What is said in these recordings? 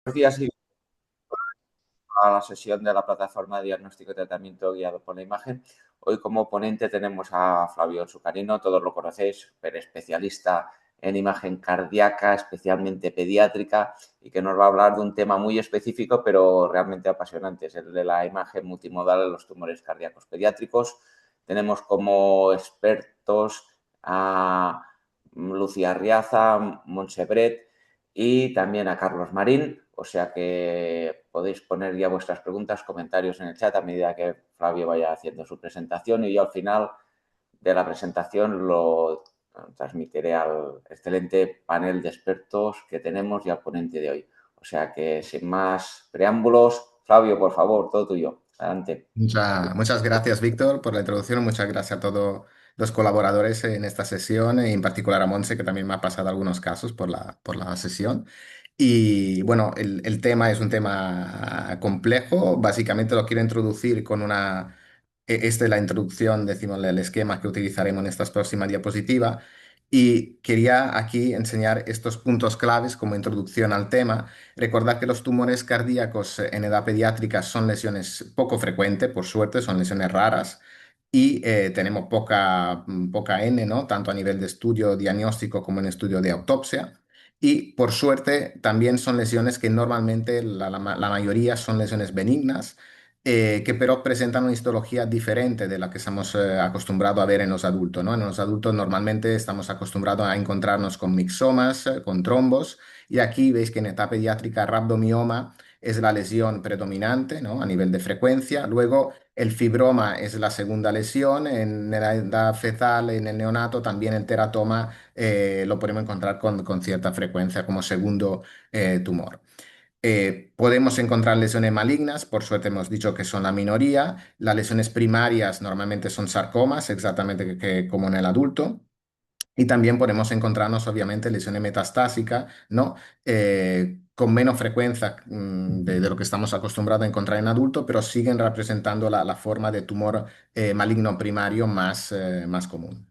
Buenos días y a la sesión de la plataforma de diagnóstico y tratamiento guiado por la imagen. Hoy como ponente tenemos a Flavio Zucarino, todos lo conocéis, súper especialista en imagen cardíaca, especialmente pediátrica, y que nos va a hablar de un tema muy específico, pero realmente apasionante, es el de la imagen multimodal en los tumores cardíacos pediátricos. Tenemos como expertos a Lucía Arriaza, Montsebret y también a Carlos Marín, o sea que podéis poner ya vuestras preguntas, comentarios en el chat a medida que Flavio vaya haciendo su presentación y yo al final de la presentación lo transmitiré al excelente panel de expertos que tenemos y al ponente de hoy. O sea que sin más preámbulos, Flavio, por favor, todo tuyo. Adelante. Muchas gracias, Víctor, por la introducción. Muchas gracias a todos los colaboradores en esta sesión, y en particular a Monse, que también me ha pasado algunos casos por la sesión. Y bueno, el tema es un tema complejo. Básicamente lo quiero introducir con una... Esta es la introducción, decimos, el esquema que utilizaremos en estas próximas diapositivas. Y quería aquí enseñar estos puntos claves como introducción al tema. Recordar que los tumores cardíacos en edad pediátrica son lesiones poco frecuentes, por suerte, son lesiones raras y tenemos poca N, ¿no? Tanto a nivel de estudio diagnóstico como en estudio de autopsia. Y por suerte también son lesiones que normalmente la mayoría son lesiones benignas, que pero presentan una histología diferente de la que estamos acostumbrados a ver en los adultos, ¿no? En los adultos normalmente estamos acostumbrados a encontrarnos con mixomas, con trombos, y aquí veis que en etapa pediátrica rhabdomioma es la lesión predominante, ¿no? A nivel de frecuencia. Luego el fibroma es la segunda lesión. En la edad fetal, en el neonato, también el teratoma lo podemos encontrar con cierta frecuencia como segundo tumor. Podemos encontrar lesiones malignas, por suerte hemos dicho que son la minoría. Las lesiones primarias normalmente son sarcomas, exactamente como en el adulto. Y también podemos encontrarnos, obviamente, lesiones metastásicas, ¿no? Con menos frecuencia de lo que estamos acostumbrados a encontrar en adultos, pero siguen representando la forma de tumor maligno primario más común.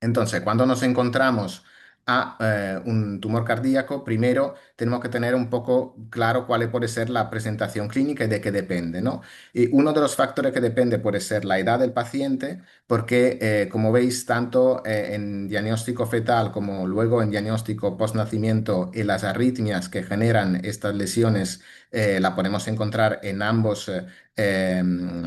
Entonces, cuando nos encontramos a un tumor cardíaco, primero tenemos que tener un poco claro cuál puede ser la presentación clínica y de qué depende, ¿no? Y uno de los factores que depende puede ser la edad del paciente, porque como veis, tanto en diagnóstico fetal como luego en diagnóstico post-nacimiento y las arritmias que generan estas lesiones la podemos encontrar en ambos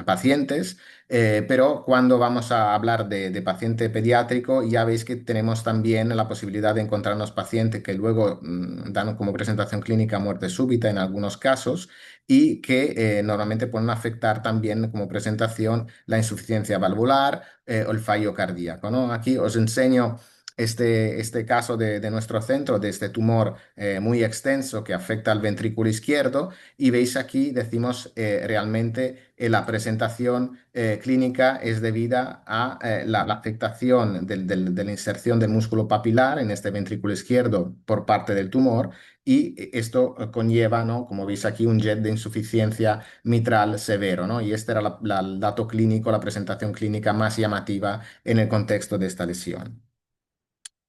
pacientes. Pero cuando vamos a hablar de paciente pediátrico, ya veis que tenemos también la posibilidad de encontrarnos pacientes que luego dan como presentación clínica muerte súbita en algunos casos y que normalmente pueden afectar también como presentación la insuficiencia valvular o el fallo cardíaco, ¿no? Aquí os enseño este caso de nuestro centro, de este tumor muy extenso que afecta al ventrículo izquierdo, y veis aquí, decimos, realmente la presentación clínica es debida a la afectación de la inserción del músculo papilar en este ventrículo izquierdo por parte del tumor, y esto conlleva, ¿no? Como veis aquí, un jet de insuficiencia mitral severo, ¿no? Y este era el dato clínico, la presentación clínica más llamativa en el contexto de esta lesión.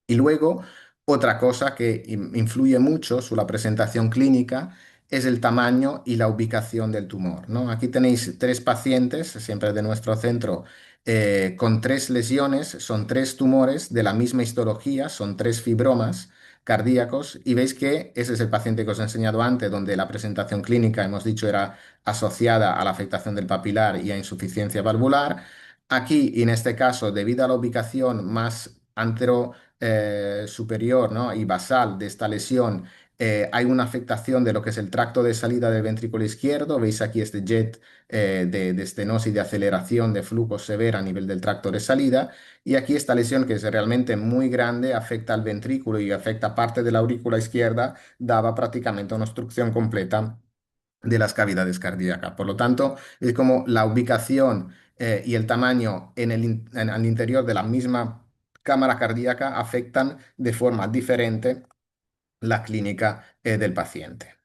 Y luego, otra cosa que influye mucho sobre la presentación clínica es el tamaño y la ubicación del tumor, ¿no? Aquí tenéis tres pacientes, siempre de nuestro centro, con tres lesiones, son tres tumores de la misma histología, son tres fibromas cardíacos, y veis que ese es el paciente que os he enseñado antes, donde la presentación clínica, hemos dicho, era asociada a la afectación del papilar y a insuficiencia valvular. Aquí, y en este caso, debido a la ubicación más antero superior, ¿no? Y basal de esta lesión, hay una afectación de lo que es el tracto de salida del ventrículo izquierdo. Veis aquí este jet de estenosis, de aceleración de flujo severa a nivel del tracto de salida. Y aquí esta lesión, que es realmente muy grande, afecta al ventrículo y afecta parte de la aurícula izquierda, daba prácticamente una obstrucción completa de las cavidades cardíacas. Por lo tanto, es como la ubicación y el tamaño al interior de la misma cámara cardíaca afectan de forma diferente la clínica del paciente.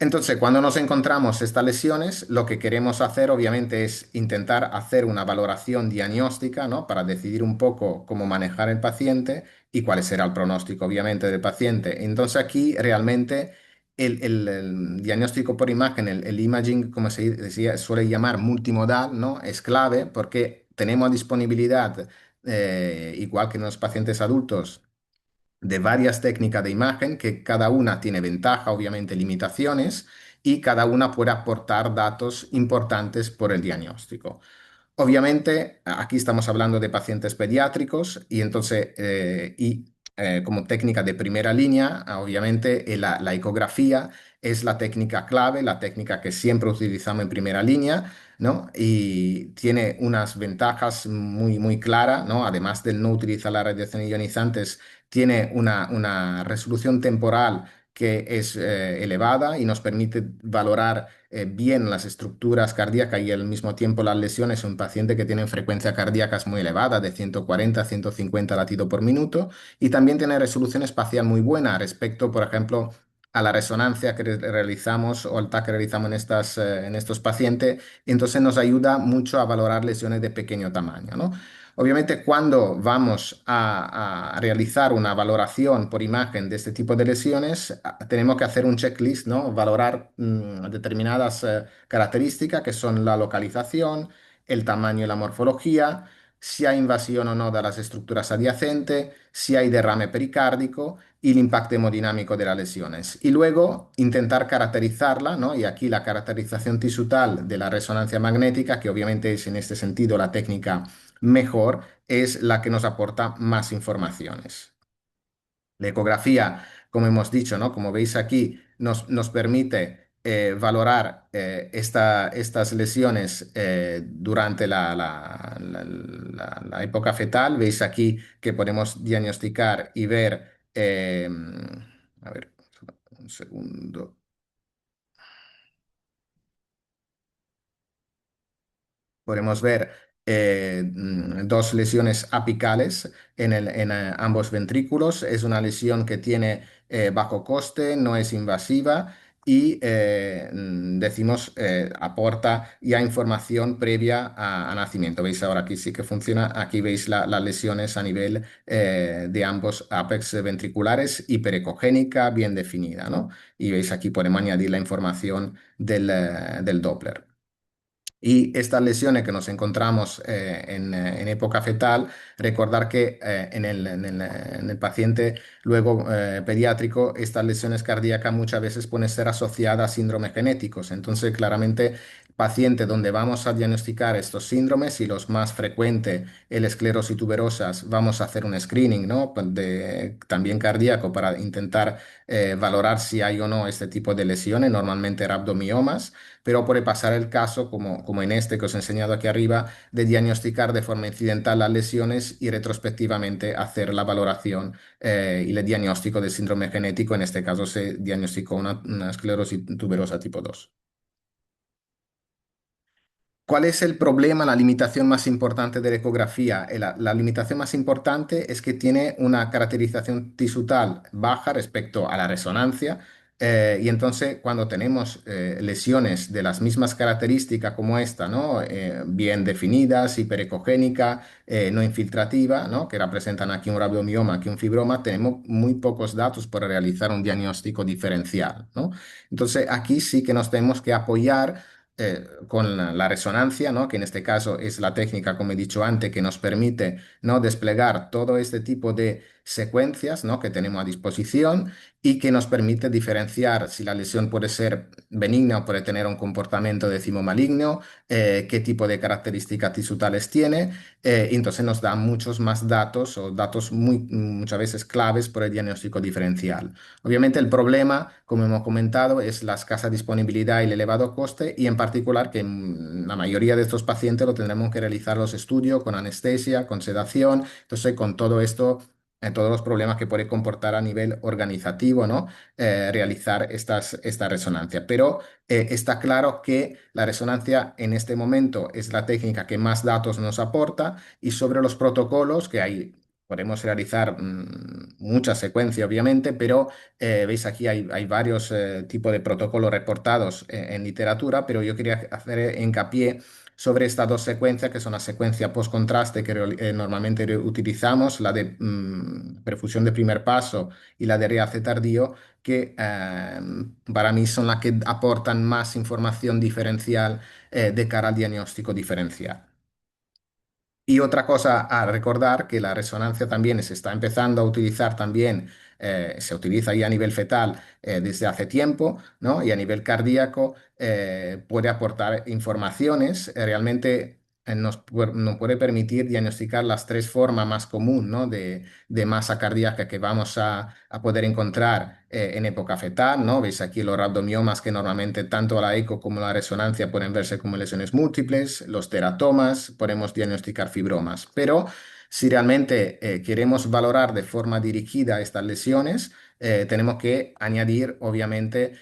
Entonces, cuando nos encontramos estas lesiones, lo que queremos hacer obviamente es intentar hacer una valoración diagnóstica, ¿no? Para decidir un poco cómo manejar el paciente y cuál será el pronóstico, obviamente, del paciente. Entonces, aquí realmente el diagnóstico por imagen, el imaging, como se decía, suele llamar multimodal, ¿no? Es clave porque tenemos disponibilidad, igual que en los pacientes adultos, de varias técnicas de imagen que cada una tiene ventaja, obviamente limitaciones, y cada una puede aportar datos importantes por el diagnóstico. Obviamente, aquí estamos hablando de pacientes pediátricos y entonces, como técnica de primera línea, obviamente la ecografía es la técnica clave, la técnica que siempre utilizamos en primera línea, ¿no? Y tiene unas ventajas muy, muy claras, ¿no? Además de no utilizar la radiación ionizantes, tiene una resolución temporal que es elevada y nos permite valorar bien las estructuras cardíacas y al mismo tiempo las lesiones en un paciente que tienen frecuencia cardíacas muy elevada, de 140 a 150 latidos por minuto, y también tiene resolución espacial muy buena respecto, por ejemplo, a la resonancia que realizamos o el TAC que realizamos en estos pacientes. Entonces nos ayuda mucho a valorar lesiones de pequeño tamaño, ¿no? Obviamente, cuando vamos a realizar una valoración por imagen de este tipo de lesiones, tenemos que hacer un checklist, ¿no? Valorar determinadas características que son la localización, el tamaño y la morfología, si hay invasión o no de las estructuras adyacentes, si hay derrame pericárdico y el impacto hemodinámico de las lesiones. Y luego intentar caracterizarla, ¿no? Y aquí la caracterización tisutal de la resonancia magnética, que obviamente es en este sentido la técnica mejor, es la que nos aporta más informaciones. La ecografía, como hemos dicho, ¿no? Como veis aquí, nos permite valorar estas lesiones durante la época fetal. Veis aquí que podemos diagnosticar y ver, a ver, un segundo. Podemos ver dos lesiones apicales en ambos ventrículos. Es una lesión que tiene bajo coste, no es invasiva y decimos aporta ya información previa a nacimiento. Veis ahora aquí sí que funciona. Aquí veis las lesiones a nivel de ambos apex ventriculares, hiperecogénica, bien definida, ¿no? Y veis aquí podemos añadir la información del Doppler. Y estas lesiones que nos encontramos en época fetal, recordar que en el paciente luego pediátrico, estas lesiones cardíacas muchas veces pueden ser asociadas a síndromes genéticos. Entonces, claramente, paciente donde vamos a diagnosticar estos síndromes y los más frecuentes, el esclerosis tuberosas, vamos a hacer un screening, ¿no? También cardíaco para intentar valorar si hay o no este tipo de lesiones, normalmente rhabdomiomas, pero puede pasar el caso, como en este que os he enseñado aquí arriba, de diagnosticar de forma incidental las lesiones y retrospectivamente hacer la valoración y el diagnóstico del síndrome genético. En este caso se diagnosticó una esclerosis tuberosa tipo 2. ¿Cuál es el problema, la limitación más importante de la ecografía? La limitación más importante es que tiene una caracterización tisutal baja respecto a la resonancia, y entonces cuando tenemos lesiones de las mismas características como esta, ¿no? Bien definidas, hiperecogénica, no infiltrativa, ¿no? Que representan aquí un rabdomioma, aquí un fibroma, tenemos muy pocos datos para realizar un diagnóstico diferencial, ¿no? Entonces aquí sí que nos tenemos que apoyar con la resonancia, ¿no? Que en este caso es la técnica, como he dicho antes, que nos permite, ¿no? Desplegar todo este tipo de secuencias, ¿no? Que tenemos a disposición y que nos permite diferenciar si la lesión puede ser benigna o puede tener un comportamiento decimomaligno, qué tipo de características tisutales tiene. Entonces nos da muchos más datos o datos muchas veces claves por el diagnóstico diferencial. Obviamente el problema, como hemos comentado, es la escasa disponibilidad y el elevado coste y en particular que la mayoría de estos pacientes lo tendremos que realizar los estudios con anestesia, con sedación, entonces con todo esto, todos los problemas que puede comportar a nivel organizativo, ¿no? Realizar esta resonancia. Pero está claro que la resonancia en este momento es la técnica que más datos nos aporta y sobre los protocolos que hay podemos realizar mucha secuencia, obviamente, pero veis aquí hay varios tipos de protocolos reportados en literatura, pero yo quería hacer hincapié sobre estas dos secuencias, que son la secuencia post-contraste que normalmente utilizamos, la de perfusión de primer paso y la de reace tardío, que para mí son las que aportan más información diferencial de cara al diagnóstico diferencial. Y otra cosa a recordar, que la resonancia también se está empezando a utilizar también, se utiliza ya a nivel fetal desde hace tiempo, ¿no? Y a nivel cardíaco puede aportar informaciones, realmente nos puede permitir diagnosticar las tres formas más comunes, ¿no? de masa cardíaca que vamos a poder encontrar en época fetal, ¿no? Veis aquí los rabdomiomas que normalmente tanto la eco como la resonancia pueden verse como lesiones múltiples, los teratomas, podemos diagnosticar fibromas, pero si realmente queremos valorar de forma dirigida estas lesiones, tenemos que añadir, obviamente,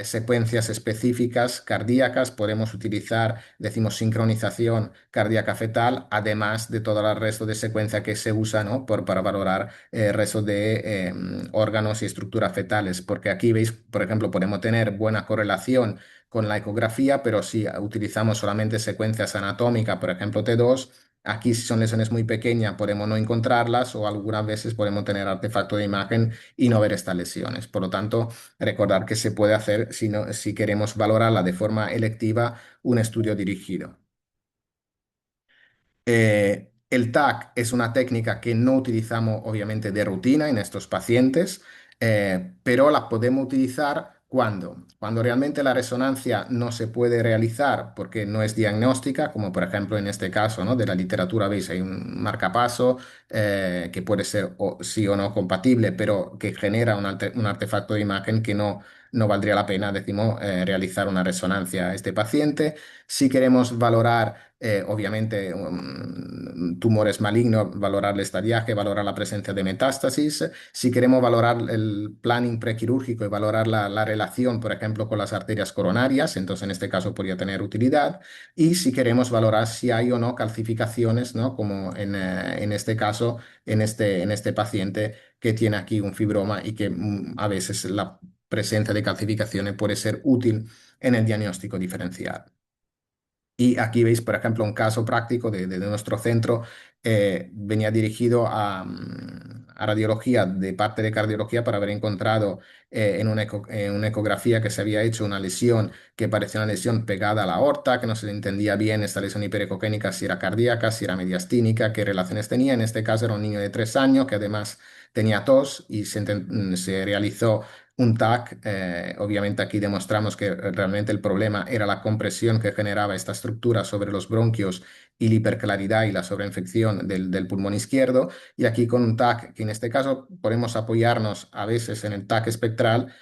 secuencias específicas cardíacas. Podemos utilizar, decimos, sincronización cardíaca fetal, además de todo el resto de secuencia que se usa, ¿no? Para valorar el resto de órganos y estructuras fetales. Porque aquí veis, por ejemplo, podemos tener buena correlación con la ecografía, pero si utilizamos solamente secuencias anatómicas, por ejemplo, T2, aquí si son lesiones muy pequeñas podemos no encontrarlas o algunas veces podemos tener artefacto de imagen y no ver estas lesiones. Por lo tanto, recordar que se puede hacer si queremos valorarla de forma electiva un estudio dirigido. El TAC es una técnica que no utilizamos obviamente de rutina en estos pacientes, pero la podemos utilizar cuando realmente la resonancia no se puede realizar porque no es diagnóstica, como por ejemplo en este caso, ¿no? De la literatura, veis, hay un marcapaso que puede ser sí o no compatible, pero que genera un artefacto de imagen que no valdría la pena, decimos, realizar una resonancia a este paciente. Si queremos valorar obviamente tumores malignos, valorar el estadiaje, valorar la presencia de metástasis. Si queremos valorar el planning prequirúrgico y valorar la relación, por ejemplo, con las arterias coronarias, entonces en este caso podría tener utilidad. Y si queremos valorar si hay o no calcificaciones, ¿no? Como en este caso, en este paciente que tiene aquí un fibroma y que a veces la presencia de calcificaciones puede ser útil en el diagnóstico diferencial. Y aquí veis, por ejemplo, un caso práctico de nuestro centro. Venía dirigido a radiología, de parte de cardiología, para haber encontrado en una ecografía que se había hecho una lesión que parecía una lesión pegada a la aorta, que no se entendía bien esta lesión hiperecogénica, si era cardíaca, si era mediastínica, qué relaciones tenía. En este caso era un niño de 3 años que además tenía tos y se realizó un TAC. Obviamente aquí demostramos que realmente el problema era la compresión que generaba esta estructura sobre los bronquios y la hiperclaridad y la sobreinfección del pulmón izquierdo. Y aquí con un TAC, que en este caso podemos apoyarnos a veces en el TAC espectral.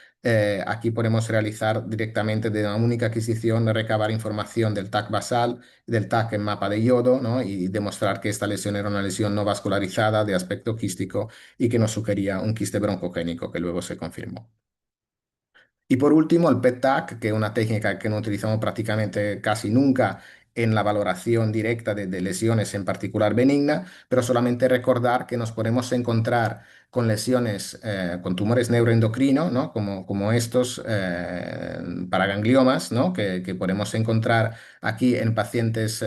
Aquí podemos realizar directamente de una única adquisición, recabar información del TAC basal, del TAC en mapa de yodo, ¿no? Y demostrar que esta lesión era una lesión no vascularizada de aspecto quístico y que nos sugería un quiste broncogénico, que luego se confirmó. Y por último, el PET-TAC, que es una técnica que no utilizamos prácticamente casi nunca en la valoración directa de lesiones en particular benigna, pero solamente recordar que nos podemos encontrar con lesiones, con tumores neuroendocrinos, ¿no? Como estos paragangliomas, ¿no? Que podemos encontrar aquí en pacientes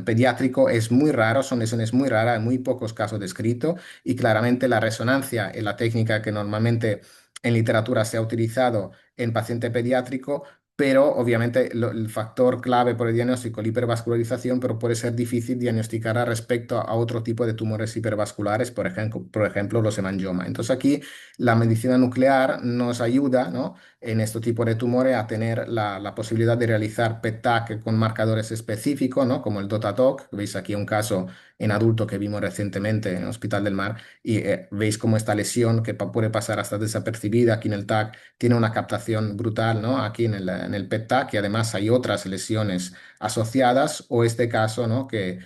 pediátricos. Es muy raro, son lesiones muy raras, hay muy pocos casos descritos y claramente la resonancia es la técnica que normalmente en literatura se ha utilizado en paciente pediátrico, pero obviamente el factor clave por el diagnóstico es la hipervascularización, pero puede ser difícil diagnosticar respecto a otro tipo de tumores hipervasculares, por ejemplo los hemangiomas. Entonces aquí la medicina nuclear nos ayuda, ¿no? En este tipo de tumores a tener la posibilidad de realizar PET-TAC con marcadores específicos, ¿no? Como el DOTATOC. Veis aquí un caso en adulto que vimos recientemente en el Hospital del Mar y veis cómo esta lesión que puede pasar hasta desapercibida aquí en el TAC tiene una captación brutal, ¿no? Aquí en el PET-TAC, y además hay otras lesiones asociadas, o este caso, ¿no? Que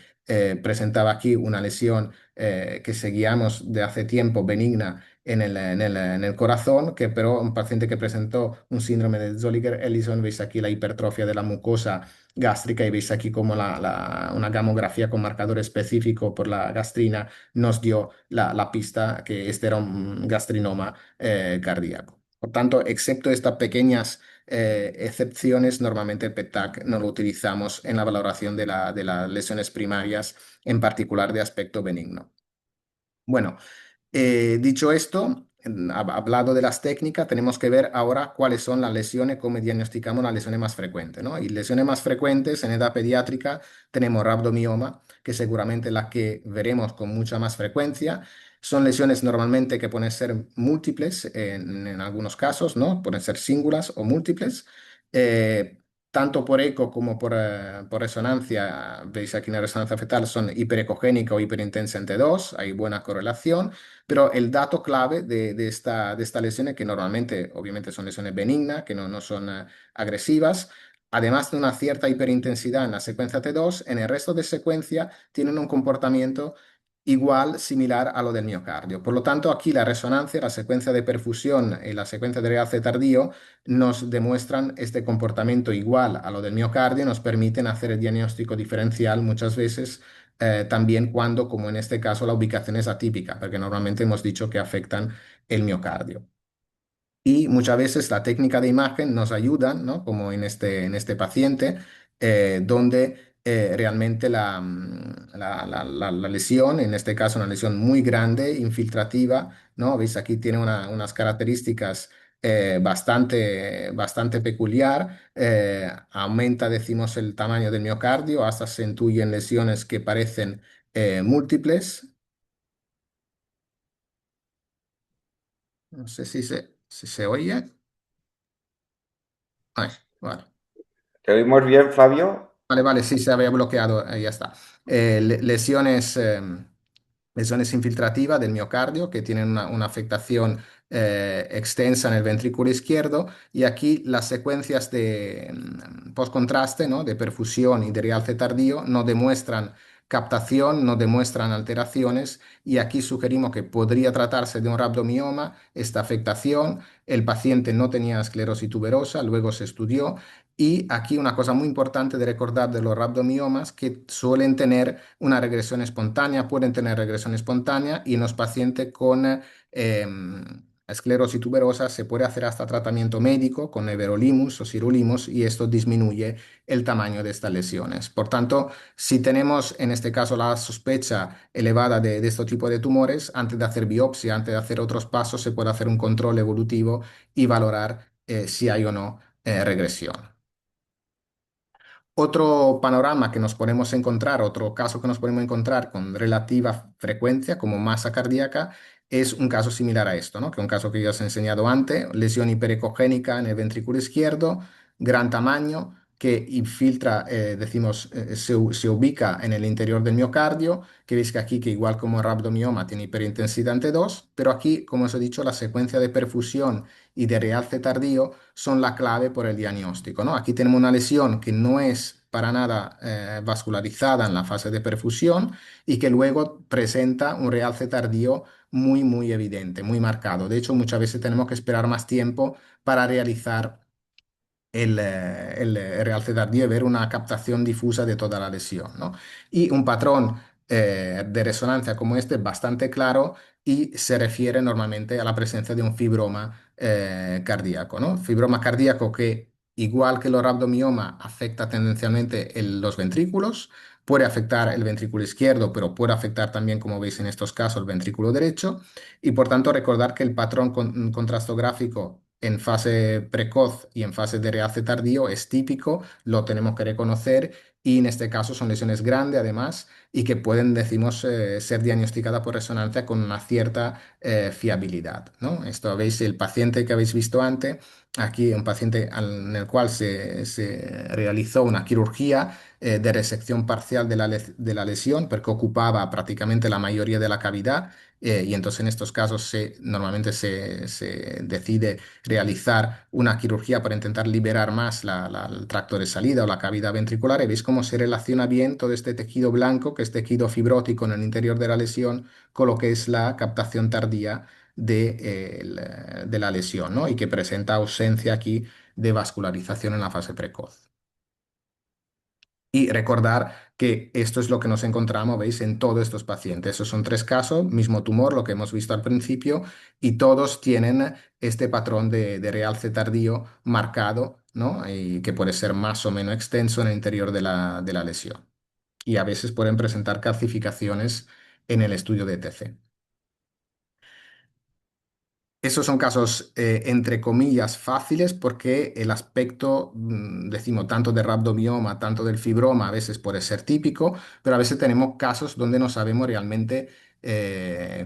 presentaba aquí una lesión que seguíamos de hace tiempo benigna en el corazón, que pero un paciente que presentó un síndrome de Zolliger-Ellison, veis aquí la hipertrofia de la mucosa gástrica y veis aquí como una gamografía con marcador específico por la gastrina nos dio la pista que este era un gastrinoma cardíaco. Por tanto, excepto estas pequeñas excepciones, normalmente el PET-TAC no lo utilizamos en la valoración de las lesiones primarias, en particular de aspecto benigno. Bueno, dicho esto, hablado de las técnicas, tenemos que ver ahora cuáles son las lesiones, cómo diagnosticamos las lesiones más frecuentes, ¿no? Y lesiones más frecuentes en edad pediátrica tenemos rhabdomioma, que seguramente la que veremos con mucha más frecuencia. Son lesiones normalmente que pueden ser múltiples en algunos casos, ¿no? Pueden ser singulares o múltiples. Eh, Tanto por eco como por resonancia, veis aquí en la resonancia fetal, son hiperecogénica o hiperintensa en T2, hay buena correlación. Pero el dato clave de esta lesión es que normalmente, obviamente, son lesiones benignas, que no son agresivas. Además de una cierta hiperintensidad en la secuencia T2, en el resto de secuencia tienen un comportamiento igual, similar a lo del miocardio. Por lo tanto, aquí la resonancia, la secuencia de perfusión y la secuencia de realce tardío nos demuestran este comportamiento igual a lo del miocardio, nos permiten hacer el diagnóstico diferencial muchas veces también cuando, como en este caso, la ubicación es atípica, porque normalmente hemos dicho que afectan el miocardio. Y muchas veces la técnica de imagen nos ayuda, ¿no? Como en este paciente, donde realmente la lesión, en este caso una lesión muy grande, infiltrativa, ¿no? Veis aquí tiene unas características bastante peculiar, aumenta, decimos, el tamaño del miocardio, hasta se intuyen lesiones que parecen múltiples. No sé si se oye. Ay, vale. ¿Te oímos bien, Flavio? Vale, vale, sí, se había bloqueado, ya está. Lesiones infiltrativas del miocardio que tienen una afectación extensa en el ventrículo izquierdo y aquí las secuencias de postcontraste, ¿no? De perfusión y de realce tardío no demuestran captación, no demuestran alteraciones y aquí sugerimos que podría tratarse de un rhabdomioma, esta afectación. El paciente no tenía esclerosis tuberosa, luego se estudió y aquí una cosa muy importante de recordar de los rhabdomiomas que suelen tener una regresión espontánea, pueden tener regresión espontánea y en los pacientes con esclerosis tuberosa se puede hacer hasta tratamiento médico con everolimus o sirolimus y esto disminuye el tamaño de estas lesiones. Por tanto, si tenemos en este caso la sospecha elevada de este tipo de tumores, antes de hacer biopsia, antes de hacer otros pasos, se puede hacer un control evolutivo y valorar si hay o no regresión. Otro panorama que nos podemos encontrar, otro caso que nos podemos encontrar con relativa frecuencia como masa cardíaca, es un caso similar a esto, ¿no? Que un caso que ya os he enseñado antes, lesión hiperecogénica en el ventrículo izquierdo, gran tamaño, que infiltra, decimos, se ubica en el interior del miocardio, que veis que aquí, que igual como el rhabdomioma, tiene hiperintensidad ante 2, pero aquí, como os he dicho, la secuencia de perfusión y de realce tardío son la clave por el diagnóstico, ¿no? Aquí tenemos una lesión que no es para nada vascularizada en la fase de perfusión y que luego presenta un realce tardío muy, muy evidente, muy marcado. De hecho, muchas veces tenemos que esperar más tiempo para realizar el realce tardío y ver una captación difusa de toda la lesión, ¿no? Y un patrón de resonancia como este es bastante claro y se refiere normalmente a la presencia de un fibroma cardíaco, ¿no? Fibroma cardíaco que, igual que los rhabdomioma, afecta tendencialmente los ventrículos, puede afectar el ventrículo izquierdo, pero puede afectar también, como veis en estos casos, el ventrículo derecho. Y por tanto, recordar que el patrón contrastográfico en fase precoz y en fase de realce tardío es típico, lo tenemos que reconocer y en este caso son lesiones grandes además y que pueden, decimos, ser diagnosticadas por resonancia con una cierta fiabilidad, ¿no? Esto veis el paciente que habéis visto antes, aquí un paciente en el cual se realizó una quirugía de resección parcial de la lesión porque ocupaba prácticamente la mayoría de la cavidad y entonces en estos casos normalmente se decide realizar una cirugía para intentar liberar más el tracto de salida o la cavidad ventricular y veis cómo se relaciona bien todo este tejido blanco, que es tejido fibrótico en el interior de la lesión, con lo que es la captación tardía de la lesión, ¿no? Y que presenta ausencia aquí de vascularización en la fase precoz. Y recordar que esto es lo que nos encontramos, ¿veis? En todos estos pacientes. Esos son tres casos, mismo tumor, lo que hemos visto al principio, y todos tienen este patrón de realce tardío marcado, ¿no? Y que puede ser más o menos extenso en el interior de la lesión. Y a veces pueden presentar calcificaciones en el estudio de TC. Esos son casos, entre comillas, fáciles porque el aspecto, decimos, tanto del rhabdomioma, tanto del fibroma, a veces puede ser típico, pero a veces tenemos casos donde no sabemos realmente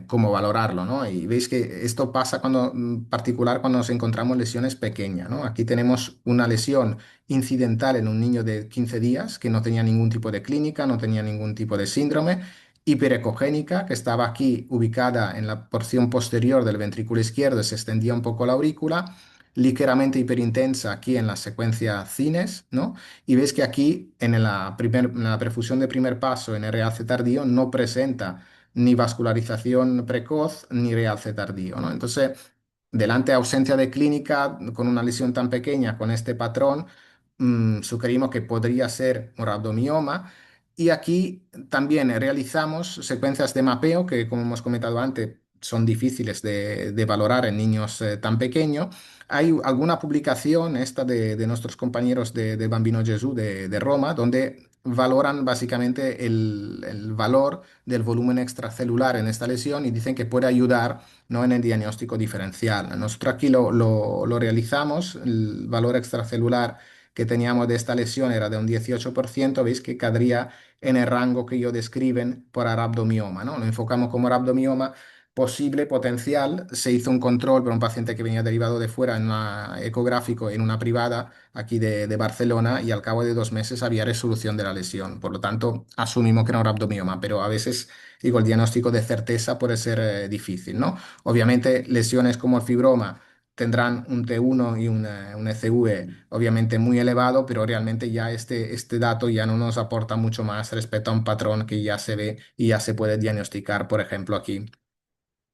cómo valorarlo, ¿no? Y veis que esto pasa cuando, particular cuando nos encontramos lesiones pequeñas, ¿no? Aquí tenemos una lesión incidental en un niño de 15 días que no tenía ningún tipo de clínica, no tenía ningún tipo de síndrome hiperecogénica, que estaba aquí ubicada en la porción posterior del ventrículo izquierdo, se extendía un poco la aurícula, ligeramente hiperintensa aquí en la secuencia cines, ¿no? Y ves que aquí en la perfusión de primer paso en RAC tardío no presenta ni vascularización precoz ni realce tardío, ¿no? Entonces, delante de ausencia de clínica, con una lesión tan pequeña, con este patrón, sugerimos que podría ser un rhabdomioma. Y aquí también realizamos secuencias de mapeo que, como hemos comentado antes, son difíciles de valorar en niños tan pequeños. Hay alguna publicación, esta de nuestros compañeros de Bambino Gesù de Roma, donde valoran básicamente el valor del volumen extracelular en esta lesión y dicen que puede ayudar, ¿no?, en el diagnóstico diferencial. Nosotros aquí lo realizamos, el valor extracelular que teníamos de esta lesión era de un 18%, veis que quedaría en el rango que ellos describen por rhabdomioma, ¿no? Lo enfocamos como rhabdomioma posible, potencial. Se hizo un control por un paciente que venía derivado de fuera en un ecográfico en una privada aquí de Barcelona y al cabo de 2 meses había resolución de la lesión. Por lo tanto, asumimos que era un rhabdomioma, pero a veces, digo, el diagnóstico de certeza puede ser difícil, ¿no? Obviamente, lesiones como el fibroma tendrán un T1 y un ECV obviamente muy elevado, pero realmente ya este dato ya no nos aporta mucho más respecto a un patrón que ya se ve y ya se puede diagnosticar, por ejemplo, aquí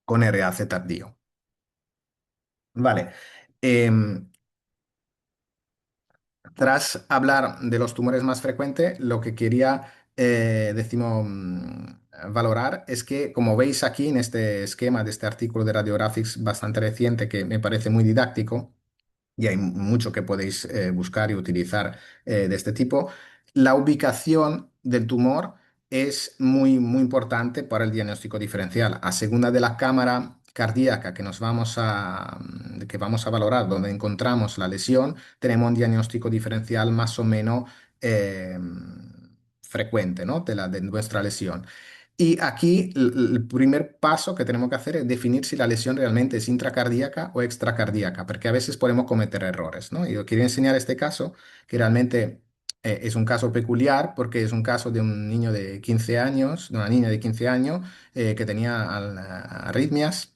con RAC tardío. Vale. Em, Tras hablar de los tumores más frecuentes, lo que quería, decimos, valorar es que, como veis aquí en este esquema de este artículo de Radiographics bastante reciente, que me parece muy didáctico, y hay mucho que podéis buscar y utilizar de este tipo. La ubicación del tumor es muy, muy importante para el diagnóstico diferencial. A segunda de la cámara cardíaca que vamos a valorar, donde encontramos la lesión, tenemos un diagnóstico diferencial más o menos eh, frecuente, ¿no?, de nuestra lesión. Y aquí el primer paso que tenemos que hacer es definir si la lesión realmente es intracardíaca o extracardíaca, porque a veces podemos cometer errores, ¿no? Y yo quería enseñar este caso, que realmente es un caso peculiar, porque es un caso de un niño de 15 años, de una niña de 15 años, que tenía arritmias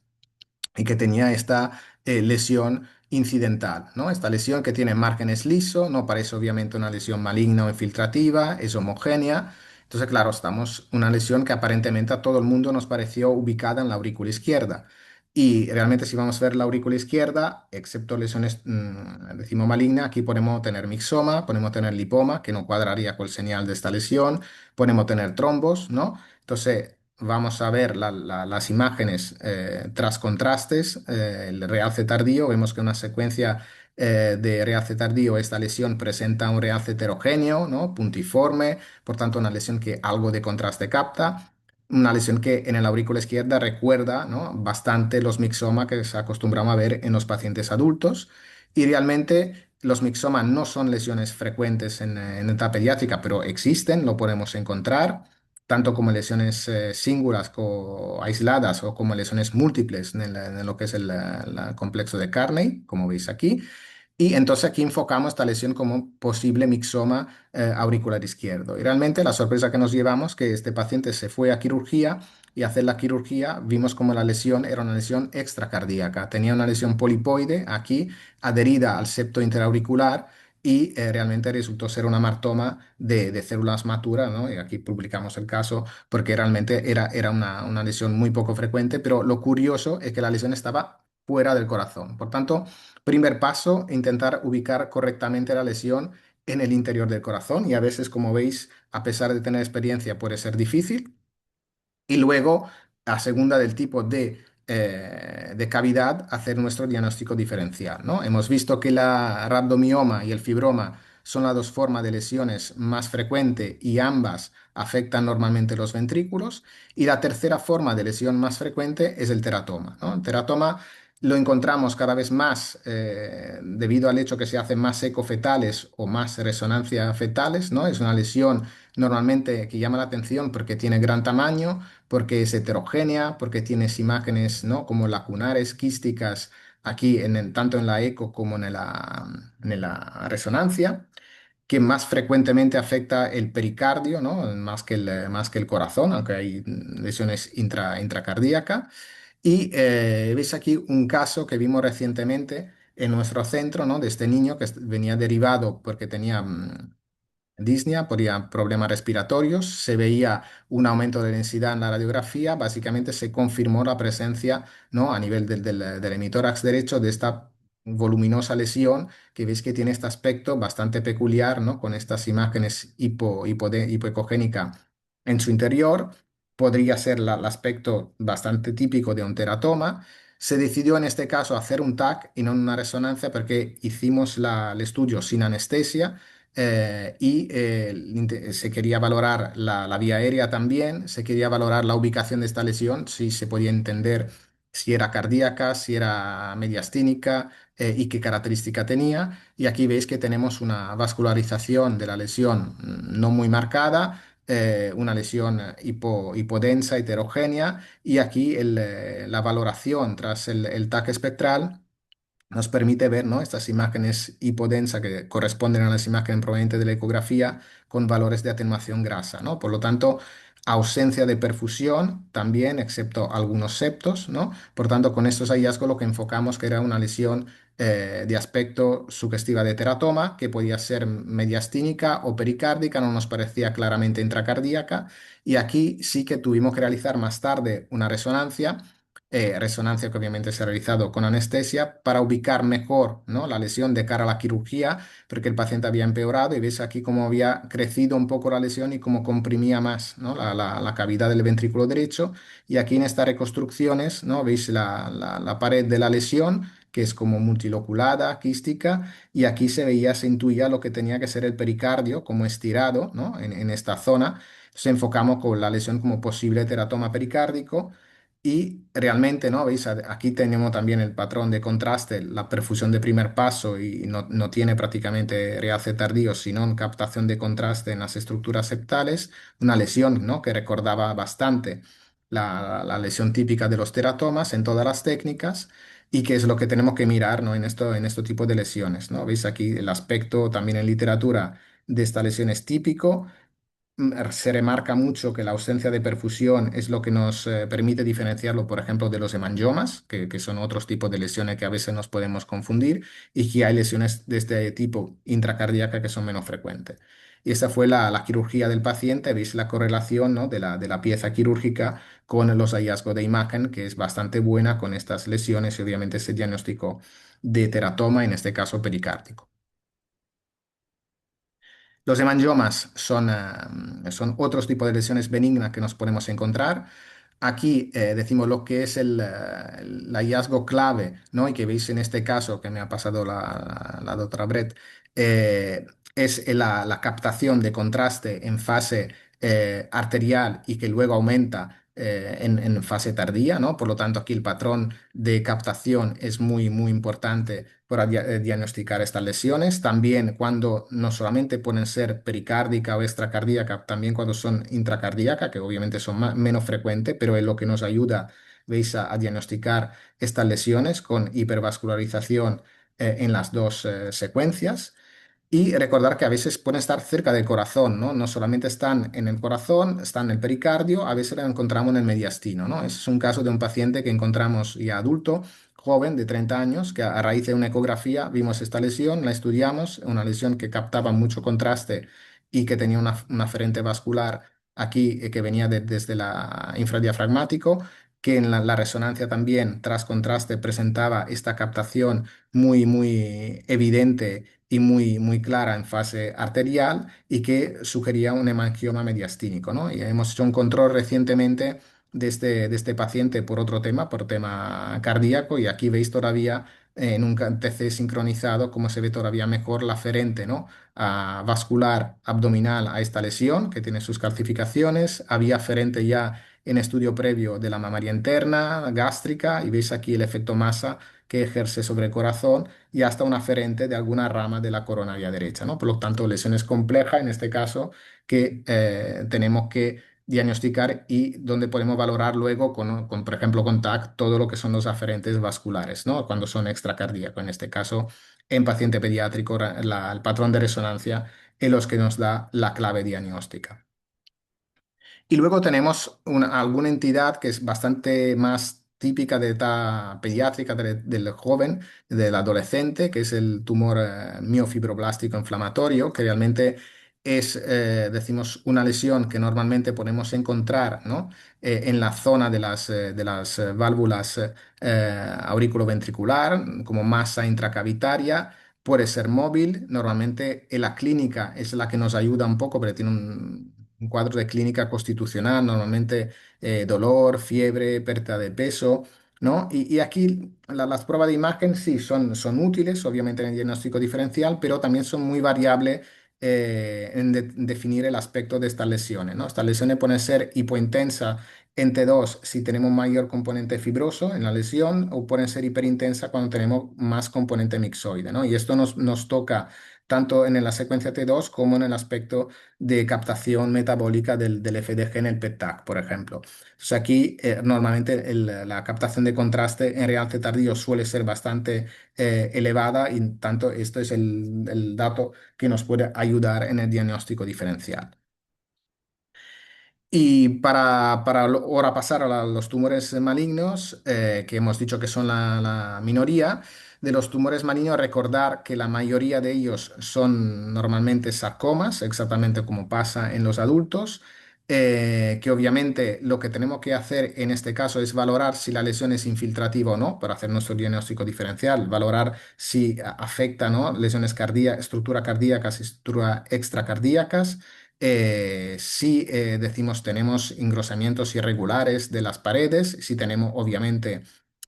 y que tenía esta lesión incidental, ¿no? Esta lesión que tiene márgenes lisos, no parece obviamente una lesión maligna o infiltrativa, es homogénea. Entonces, claro, estamos una lesión que aparentemente a todo el mundo nos pareció ubicada en la aurícula izquierda. Y realmente si vamos a ver la aurícula izquierda, excepto lesiones, decimos maligna, aquí podemos tener mixoma, podemos tener lipoma, que no cuadraría con el señal de esta lesión, podemos tener trombos, ¿no? Entonces, vamos a ver las imágenes tras contrastes, el realce tardío, vemos que una secuencia de realce tardío, esta lesión presenta un realce heterogéneo, ¿no?, puntiforme, por tanto una lesión que algo de contraste capta, una lesión que en la aurícula izquierda recuerda, ¿no?, bastante los mixomas que se acostumbramos a ver en los pacientes adultos, y realmente los mixomas no son lesiones frecuentes en etapa pediátrica, pero existen, lo podemos encontrar tanto como lesiones singulares o aisladas o como lesiones múltiples en lo que es el complejo de Carney, como veis aquí. Y entonces aquí enfocamos esta lesión como posible mixoma auricular izquierdo. Y realmente la sorpresa que nos llevamos es que este paciente se fue a quirugía y hacer la quirugía vimos como la lesión era una lesión extracardíaca. Tenía una lesión polipoide aquí adherida al septo interauricular y realmente resultó ser una martoma de células maturas, ¿no? Y aquí publicamos el caso porque realmente era una lesión muy poco frecuente, pero lo curioso es que la lesión estaba fuera del corazón. Por tanto, primer paso, intentar ubicar correctamente la lesión en el interior del corazón y a veces, como veis, a pesar de tener experiencia, puede ser difícil. Y luego, a segunda del tipo de cavidad, hacer nuestro diagnóstico diferencial, ¿no? Hemos visto que la rhabdomioma y el fibroma son las dos formas de lesiones más frecuentes y ambas afectan normalmente los ventrículos. Y la tercera forma de lesión más frecuente es el teratoma, ¿no? El teratoma lo encontramos cada vez más debido al hecho que se hacen más ecofetales o más resonancia fetales, ¿no? Es una lesión normalmente que llama la atención porque tiene gran tamaño, porque es heterogénea, porque tienes imágenes, ¿no? Como lacunares, quísticas, aquí tanto en la eco como en la resonancia, que más frecuentemente afecta el pericardio, ¿no? Más que el corazón, aunque hay lesiones intracardíacas. Y veis aquí un caso que vimos recientemente en nuestro centro, ¿no? De este niño que venía derivado porque tenía disnea, podía problemas respiratorios, se veía un aumento de densidad en la radiografía, básicamente se confirmó la presencia, ¿no? A nivel del hemitórax derecho de esta voluminosa lesión que veis que tiene este aspecto bastante peculiar, ¿no? Con estas imágenes hipoecogénica en su interior. Podría ser el aspecto bastante típico de un teratoma. Se decidió en este caso hacer un TAC y no una resonancia porque hicimos el estudio sin anestesia y se quería valorar la vía aérea también, se quería valorar la ubicación de esta lesión, si se podía entender si era cardíaca, si era mediastínica y qué característica tenía. Y aquí veis que tenemos una vascularización de la lesión no muy marcada. Una lesión hipodensa, heterogénea, y aquí la valoración tras el TAC espectral nos permite ver, ¿no? Estas imágenes hipodensa que corresponden a las imágenes provenientes de la ecografía con valores de atenuación grasa, ¿no? Por lo tanto, ausencia de perfusión también, excepto algunos septos, ¿no? Por tanto, con estos hallazgos lo que enfocamos que era una lesión de aspecto sugestiva de teratoma, que podía ser mediastínica o pericárdica, no nos parecía claramente intracardíaca, y aquí sí que tuvimos que realizar más tarde una resonancia que obviamente se ha realizado con anestesia para ubicar mejor, ¿no? La lesión de cara a la quirugía, porque el paciente había empeorado y ves aquí cómo había crecido un poco la lesión y cómo comprimía más, ¿no? La cavidad del ventrículo derecho. Y aquí en estas reconstrucciones, ¿no? Veis la pared de la lesión, que es como multiloculada, quística, y aquí se intuía lo que tenía que ser el pericardio como estirado, ¿no? En esta zona. Entonces enfocamos con la lesión como posible teratoma pericárdico. Y realmente, ¿no? ¿Veis? Aquí tenemos también el patrón de contraste, la perfusión de primer paso y no tiene prácticamente realce tardío, sino captación de contraste en las estructuras septales, una lesión, ¿no? Que recordaba bastante la lesión típica de los teratomas en todas las técnicas y que es lo que tenemos que mirar, ¿no? En este tipo de lesiones, ¿no? ¿Veis aquí el aspecto también en literatura de esta lesión es típico? Se remarca mucho que la ausencia de perfusión es lo que nos permite diferenciarlo, por ejemplo, de los hemangiomas, que son otros tipos de lesiones que a veces nos podemos confundir, y que hay lesiones de este tipo intracardíaca que son menos frecuentes. Y esa fue la quirugía del paciente. Veis la correlación, ¿no? de la pieza quirúrgica con los hallazgos de imagen, que es bastante buena con estas lesiones y obviamente ese diagnóstico de teratoma, en este caso pericárdico. Los hemangiomas son otros tipos de lesiones benignas que nos podemos encontrar. Aquí decimos lo que es el hallazgo clave, ¿no? Y que veis en este caso que me ha pasado la doctora Brett, es la captación de contraste en fase arterial y que luego aumenta en fase tardía, ¿no? Por lo tanto, aquí el patrón de captación es muy, muy importante para diagnosticar estas lesiones. También cuando no solamente pueden ser pericárdica o extracardíaca, también cuando son intracardíaca, que obviamente son menos frecuentes, pero es lo que nos ayuda, veis, a diagnosticar estas lesiones con hipervascularización en las dos secuencias. Y recordar que a veces pueden estar cerca del corazón, ¿no? No solamente están en el corazón, están en el pericardio, a veces lo encontramos en el mediastino, ¿no? Ese es un caso de un paciente que encontramos ya adulto, joven de 30 años que a raíz de una ecografía vimos esta lesión, la estudiamos, una lesión que captaba mucho contraste y que tenía una aferente vascular aquí que venía desde la infradiafragmático, que en la resonancia también tras contraste presentaba esta captación muy evidente y muy clara en fase arterial y que sugería un hemangioma mediastínico, ¿no? Y hemos hecho un control recientemente de este paciente por otro tema, por tema cardíaco, y aquí veis todavía en un TC sincronizado cómo se ve todavía mejor la aferente, ¿no? Vascular abdominal a esta lesión, que tiene sus calcificaciones, había aferente ya en estudio previo de la mamaria interna, gástrica, y veis aquí el efecto masa que ejerce sobre el corazón y hasta una aferente de alguna rama de la coronaria derecha, ¿no? Por lo tanto, lesiones complejas en este caso que tenemos que diagnosticar y donde podemos valorar luego por ejemplo, con TAC, todo lo que son los aferentes vasculares, ¿no? Cuando son extracardíacos. En este caso, en paciente pediátrico, el patrón de resonancia es los que nos da la clave diagnóstica. Y luego tenemos alguna entidad que es bastante más típica de etapa pediátrica del joven, del adolescente, que es el tumor miofibroblástico inflamatorio, que realmente es, decimos, una lesión que normalmente podemos encontrar, ¿no? En la zona de las válvulas auriculoventricular, como masa intracavitaria. Puede ser móvil, normalmente en la clínica es la que nos ayuda un poco, pero tiene un cuadro de clínica constitucional, normalmente dolor, fiebre, pérdida de peso, ¿no? Y aquí las pruebas de imagen sí son útiles, obviamente en el diagnóstico diferencial, pero también son muy variables en definir el aspecto de estas lesiones, ¿no? Estas lesiones pueden ser hipointensa en T2 si tenemos mayor componente fibroso en la lesión o pueden ser hiperintensa cuando tenemos más componente mixoide, ¿no? Y esto nos toca tanto en la secuencia T2 como en el aspecto de captación metabólica del FDG en el PET-TAC, por ejemplo. Entonces aquí normalmente la captación de contraste en realce tardío suele ser bastante elevada y tanto esto es el dato que nos puede ayudar en el diagnóstico diferencial. Y para ahora pasar a los tumores malignos, que hemos dicho que son la minoría, de los tumores malignos recordar que la mayoría de ellos son normalmente sarcomas, exactamente como pasa en los adultos, que obviamente lo que tenemos que hacer en este caso es valorar si la lesión es infiltrativa o no, para hacer nuestro diagnóstico diferencial, valorar si afecta, ¿no? Lesiones cardíacas, estructura cardíacas y estructura extracardíacas. Si decimos tenemos engrosamientos irregulares de las paredes, si tenemos obviamente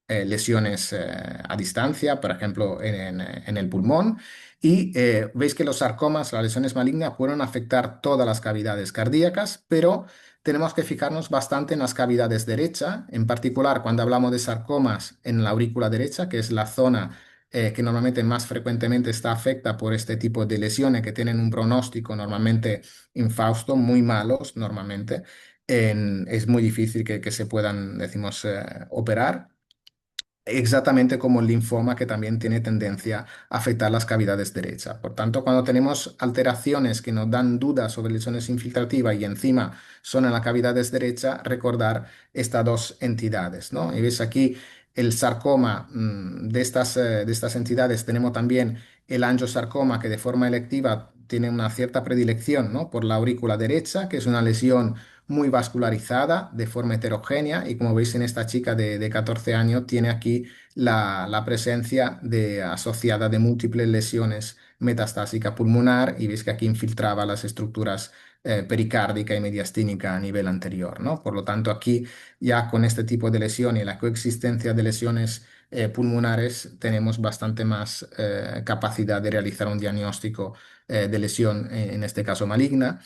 lesiones a distancia, por ejemplo en el pulmón, y veis que los sarcomas, las lesiones malignas, pueden afectar todas las cavidades cardíacas, pero tenemos que fijarnos bastante en las cavidades derecha, en particular cuando hablamos de sarcomas en la aurícula derecha, que es la zona que normalmente más frecuentemente está afecta por este tipo de lesiones que tienen un pronóstico normalmente infausto, muy malos normalmente. Es muy difícil que se puedan, decimos, operar. Exactamente como el linfoma que también tiene tendencia a afectar las cavidades derechas. Por tanto, cuando tenemos alteraciones que nos dan dudas sobre lesiones infiltrativas y encima son en las cavidades derechas, recordar estas dos entidades, ¿no? Y ves aquí el sarcoma de estas entidades. Tenemos también el angiosarcoma que de forma electiva tiene una cierta predilección, ¿no? Por la aurícula derecha, que es una lesión muy vascularizada, de forma heterogénea, y como veis en esta chica de 14 años tiene aquí la presencia asociada de múltiples lesiones metastásica pulmonar y veis que aquí infiltraba las estructuras pericárdica y mediastínica a nivel anterior, ¿no? Por lo tanto, aquí ya con este tipo de lesión y la coexistencia de lesiones pulmonares tenemos bastante más capacidad de realizar un diagnóstico de lesión, en este caso maligna.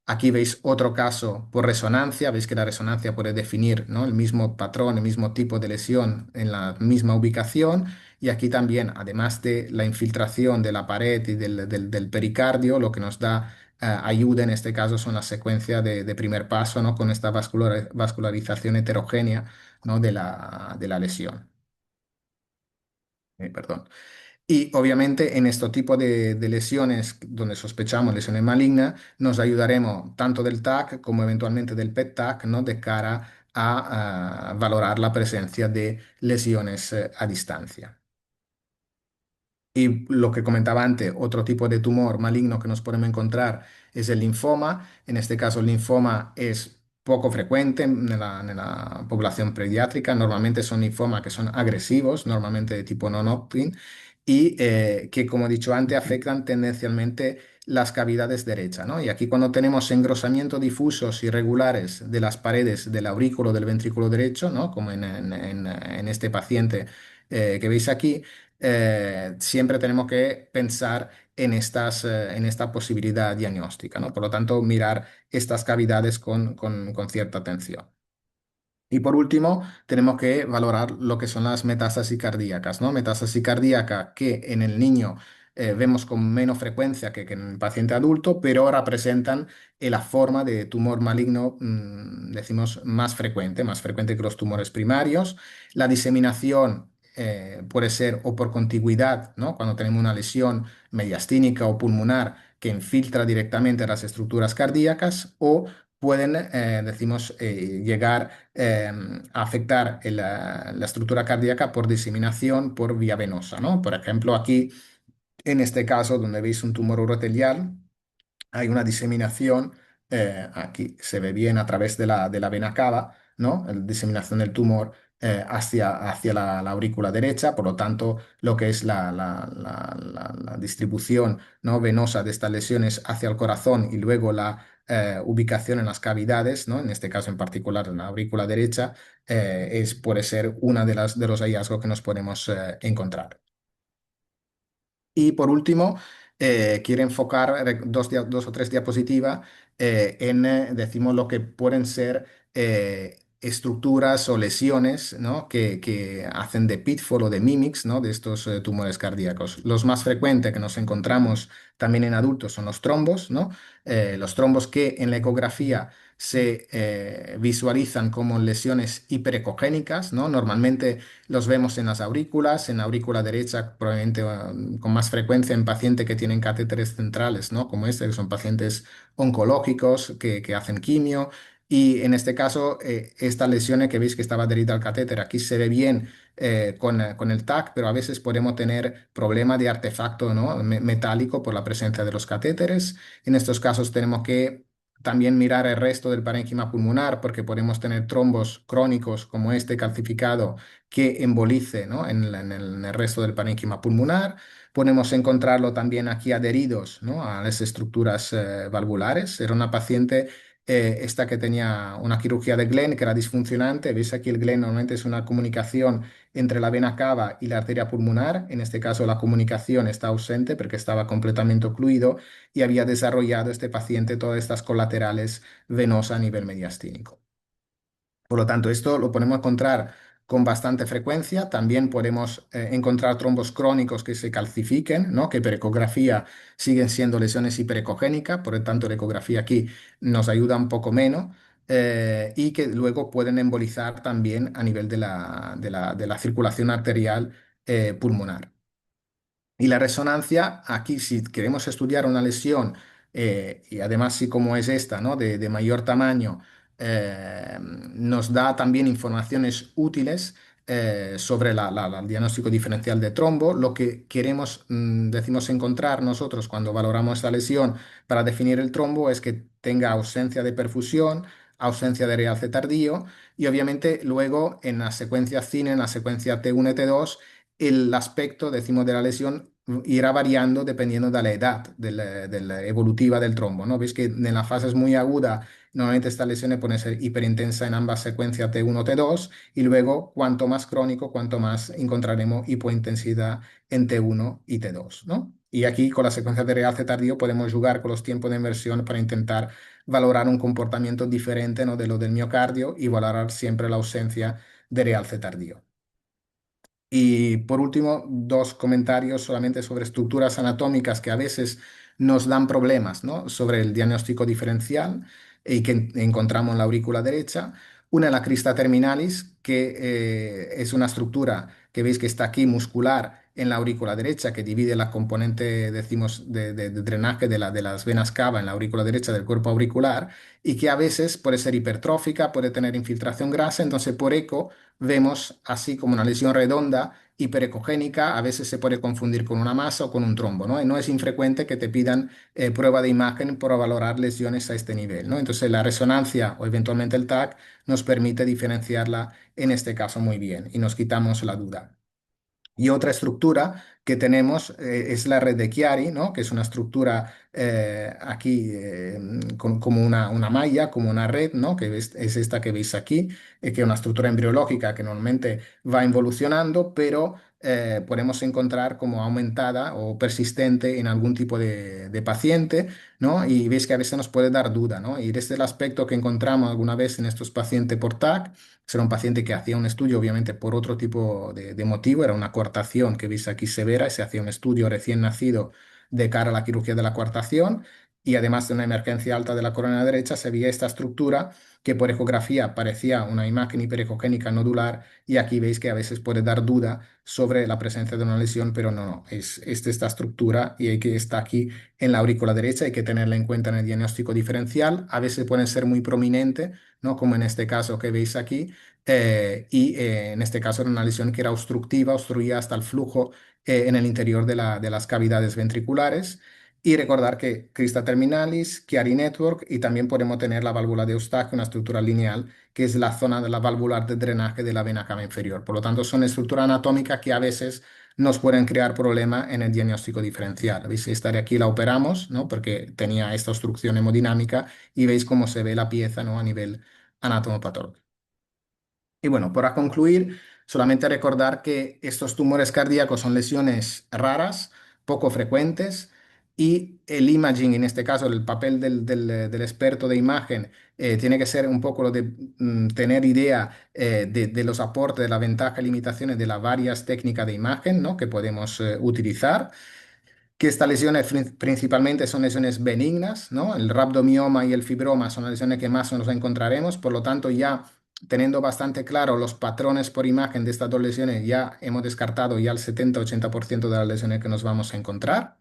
Aquí veis otro caso por resonancia, veis que la resonancia puede definir, ¿no? El mismo patrón, el mismo tipo de lesión en la misma ubicación. Y aquí también, además de la infiltración de la pared y del pericardio, lo que nos da ayuda en este caso son las secuencias de primer paso, ¿no? Con esta vascularización heterogénea, ¿no? de la lesión. Perdón. Y obviamente en este tipo de lesiones donde sospechamos lesiones malignas, nos ayudaremos tanto del TAC como eventualmente del PET-TAC, ¿no? De cara a valorar la presencia de lesiones a distancia. Y lo que comentaba antes, otro tipo de tumor maligno que nos podemos encontrar es el linfoma. En este caso, el linfoma es poco frecuente en la población pediátrica. Normalmente son linfomas que son agresivos, normalmente de tipo non-Hodgkin, y que, como he dicho antes, afectan tendencialmente las cavidades derechas, ¿no? Y aquí cuando tenemos engrosamientos difusos irregulares de las paredes del aurículo del ventrículo derecho, ¿no? Como en este paciente que veis aquí, siempre tenemos que pensar en esta posibilidad diagnóstica, ¿no? Por lo tanto, mirar estas cavidades con cierta atención. Y por último, tenemos que valorar lo que son las metástasis cardíacas, ¿no? Metástasis cardíaca que en el niño vemos con menos frecuencia que en el paciente adulto, pero ahora presentan la forma de tumor maligno, decimos, más frecuente que los tumores primarios. La diseminación puede ser o por contigüidad, ¿no? Cuando tenemos una lesión mediastínica o pulmonar que infiltra directamente las estructuras cardíacas, o pueden, decimos, llegar a afectar la estructura cardíaca por diseminación por vía venosa, ¿no? Por ejemplo, aquí, en este caso, donde veis un tumor urotelial, hay una diseminación, aquí se ve bien a través de la vena cava, ¿no? La diseminación del tumor hacia la aurícula derecha, por lo tanto, lo que es la distribución, ¿no? venosa de estas lesiones hacia el corazón y luego la ubicación en las cavidades, ¿no? En este caso en particular en la aurícula derecha, puede ser una de los hallazgos que nos podemos encontrar. Y por último, quiero enfocar dos o tres diapositivas decimos, lo que pueden ser estructuras o lesiones, ¿no? que hacen de pitfall o de mimics, ¿no? de estos tumores cardíacos. Los más frecuentes que nos encontramos también en adultos son los trombos, ¿no? Los trombos que en la ecografía se visualizan como lesiones hiperecogénicas, ¿no? Normalmente los vemos en las aurículas, en la aurícula derecha, probablemente con más frecuencia en pacientes que tienen catéteres centrales, ¿no? Como este, que son pacientes oncológicos que hacen quimio. Y en este caso, estas lesiones que veis que estaba adherida al catéter, aquí se ve bien con el TAC, pero a veces podemos tener problema de artefacto, ¿no? Metálico por la presencia de los catéteres. En estos casos tenemos que también mirar el resto del parénquima pulmonar porque podemos tener trombos crónicos como este calcificado que embolice, ¿no? en el resto del parénquima pulmonar. Podemos encontrarlo también aquí adheridos, ¿no? a las estructuras valvulares. Era una paciente esta que tenía una cirugía de Glenn que era disfuncionante. Veis aquí el Glenn normalmente es una comunicación entre la vena cava y la arteria pulmonar. En este caso la comunicación está ausente porque estaba completamente ocluido y había desarrollado este paciente todas estas colaterales venosas a nivel mediastínico. Por lo tanto, esto lo podemos encontrar con bastante frecuencia. También podemos encontrar trombos crónicos que se calcifiquen, ¿no? Que por ecografía siguen siendo lesiones hiperecogénicas, por lo tanto, la ecografía aquí nos ayuda un poco menos. Y que luego pueden embolizar también a nivel de la circulación arterial pulmonar. Y la resonancia, aquí si queremos estudiar una lesión, y además si como es esta, ¿no? de mayor tamaño, nos da también informaciones útiles sobre el diagnóstico diferencial de trombo. Lo que queremos, decimos, encontrar nosotros cuando valoramos esta lesión para definir el trombo es que tenga ausencia de perfusión, ausencia de realce tardío y obviamente luego en la secuencia CINE, en la secuencia T1 y T2, el aspecto, decimos, de la lesión irá variando dependiendo de la edad de la evolutiva del trombo, ¿no? Veis que en la fase muy aguda, normalmente estas lesiones pueden ser hiperintensa en ambas secuencias T1, T2, y luego cuanto más crónico, cuanto más encontraremos hipointensidad en T1 y T2, ¿no? Y aquí con la secuencia de realce tardío podemos jugar con los tiempos de inversión para intentar valorar un comportamiento diferente, ¿no? de lo del miocardio y valorar siempre la ausencia de realce tardío. Y por último, dos comentarios solamente sobre estructuras anatómicas que a veces nos dan problemas, ¿no? Sobre el diagnóstico diferencial y que encontramos en la aurícula derecha. Una es la crista terminalis, que es una estructura que veis que está aquí muscular en la aurícula derecha que divide la componente, decimos, de drenaje de las venas cava en la aurícula derecha del cuerpo auricular y que a veces puede ser hipertrófica, puede tener infiltración grasa, entonces por eco vemos así como una lesión redonda hiperecogénica, a veces se puede confundir con una masa o con un trombo, ¿no? Y no es infrecuente que te pidan prueba de imagen para valorar lesiones a este nivel, ¿no? Entonces la resonancia o eventualmente el TAC nos permite diferenciarla en este caso muy bien y nos quitamos la duda. Y otra estructura que tenemos es la red de Chiari, ¿no? Que es una estructura aquí como una malla, como una red, ¿no? Que es esta que veis aquí, que es una estructura embriológica que normalmente va involucionando, pero podemos encontrar como aumentada o persistente en algún tipo de paciente, ¿no? Y veis que a veces nos puede dar duda, ¿no? Y este es el aspecto que encontramos alguna vez en estos pacientes por TAC. Era un paciente que hacía un estudio, obviamente, por otro tipo de motivo, era una coartación que veis aquí severa, y se hacía un estudio recién nacido de cara a la cirugía de la coartación, y además de una emergencia alta de la corona derecha, se veía esta estructura que por ecografía parecía una imagen hiperecogénica nodular, y aquí veis que a veces puede dar duda sobre la presencia de una lesión, pero no, es esta estructura y hay que está aquí en la aurícula derecha, hay que tenerla en cuenta en el diagnóstico diferencial, a veces pueden ser muy prominente, ¿no? Como en este caso que veis aquí, en este caso era una lesión que era obstructiva, obstruía hasta el flujo en el interior de las cavidades ventriculares. Y recordar que crista terminalis, Chiari network y también podemos tener la válvula de Eustache, una estructura lineal, que es la zona de la valvular de drenaje de la vena cava inferior. Por lo tanto, son estructuras anatómicas que a veces nos pueden crear problemas en el diagnóstico diferencial. ¿Veis? Esta de aquí la operamos, ¿no? Porque tenía esta obstrucción hemodinámica y veis cómo se ve la pieza, ¿no? A nivel anatomopatológico. Y bueno, para concluir, solamente recordar que estos tumores cardíacos son lesiones raras, poco frecuentes, y el imaging, en este caso, el papel del experto de imagen, tiene que ser un poco lo de tener idea de los aportes, de la ventaja y limitaciones de las varias técnicas de imagen, ¿no? Que podemos utilizar, que estas lesiones principalmente son lesiones benignas, ¿no? El rhabdomioma y el fibroma son las lesiones que más nos encontraremos, por lo tanto ya teniendo bastante claro los patrones por imagen de estas dos lesiones, ya hemos descartado ya el 70-80% de las lesiones que nos vamos a encontrar.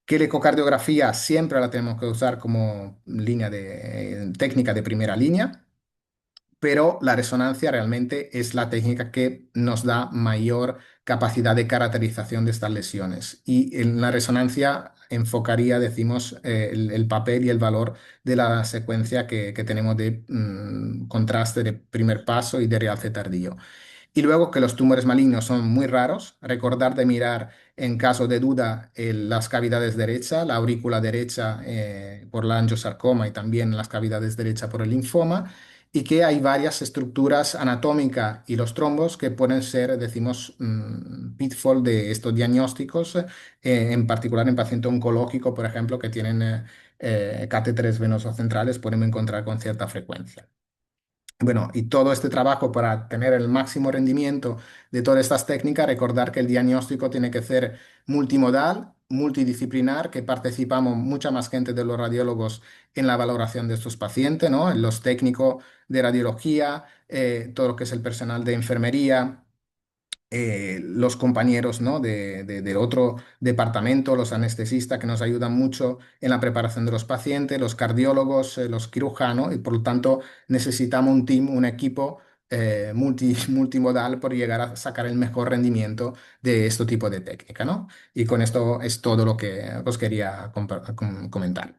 Que la ecocardiografía siempre la tenemos que usar como línea de técnica de primera línea, pero la resonancia realmente es la técnica que nos da mayor capacidad de caracterización de estas lesiones. Y en la resonancia enfocaría, decimos, el papel y el valor de la secuencia que tenemos de contraste de primer paso y de realce tardío. Y luego que los tumores malignos son muy raros, recordar de mirar en caso de duda las cavidades derechas, la aurícula derecha por la angiosarcoma y también las cavidades derechas por el linfoma, y que hay varias estructuras anatómicas y los trombos que pueden ser, decimos, pitfall de estos diagnósticos, en particular en pacientes oncológicos, por ejemplo, que tienen catéteres venosos centrales, podemos encontrar con cierta frecuencia. Bueno, y todo este trabajo para tener el máximo rendimiento de todas estas técnicas, recordar que el diagnóstico tiene que ser multimodal, multidisciplinar, que participamos mucha más gente de los radiólogos en la valoración de estos pacientes, ¿no? Los técnicos de radiología, todo lo que es el personal de enfermería, los compañeros, ¿no? de otro departamento, los anestesistas que nos ayudan mucho en la preparación de los pacientes, los cardiólogos, los cirujanos, y por lo tanto necesitamos un team, un equipo multimodal por llegar a sacar el mejor rendimiento de este tipo de técnica, ¿no? Y con esto es todo lo que os quería comentar.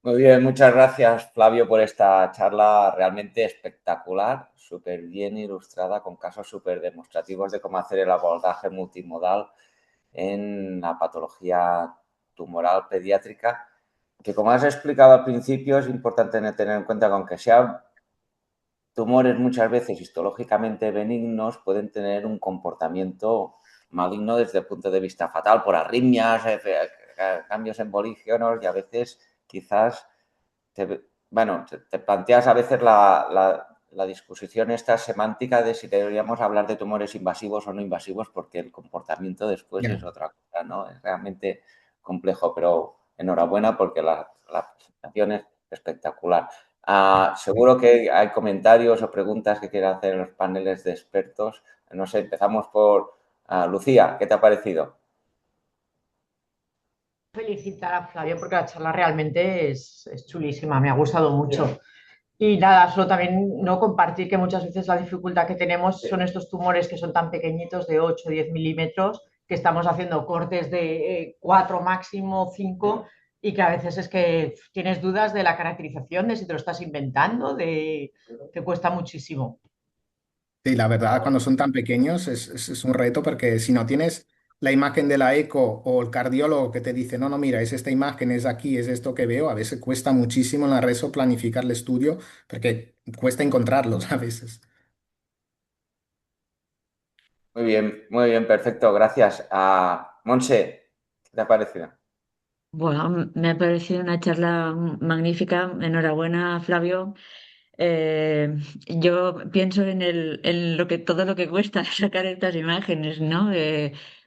Muy bien, muchas gracias Flavio por esta charla realmente espectacular, súper bien ilustrada, con casos súper demostrativos de cómo hacer el abordaje multimodal en la patología tumoral pediátrica, que como has explicado al principio es importante tener en cuenta que aunque sean tumores muchas veces histológicamente benignos, pueden tener un comportamiento maligno desde el punto de vista fatal por arritmias, cambios en bolígenos y a veces quizás te planteas a veces la discusión esta semántica de si deberíamos hablar de tumores invasivos o no invasivos, porque el comportamiento después es Ya. otra cosa, ¿no? Es realmente complejo, pero enhorabuena porque la presentación es espectacular. Seguro que hay comentarios o preguntas que quieran hacer en los paneles de expertos. No sé, empezamos por Lucía, ¿qué te ha parecido? Felicitar a Flavio porque la charla realmente es chulísima, me ha gustado mucho. Y nada, solo también no compartir que muchas veces la dificultad que tenemos son estos tumores que son tan pequeñitos de 8 o 10 milímetros, que estamos haciendo cortes de 4 máximo, 5 y que a veces es que tienes dudas de la caracterización, de si te lo estás inventando, de que cuesta muchísimo. Sí, la verdad, cuando son tan pequeños es un reto porque si no tienes la imagen de la eco o el cardiólogo que te dice, no, no, mira, es esta imagen, es aquí, es esto que veo, a veces cuesta muchísimo en la reso planificar el estudio porque cuesta encontrarlos a veces. Muy bien, perfecto, gracias. Monse, ¿qué te ha parecido? Bueno, me ha parecido una charla magnífica. Enhorabuena, Flavio. Eh, yo pienso en lo que todo lo que cuesta sacar estas imágenes, ¿no?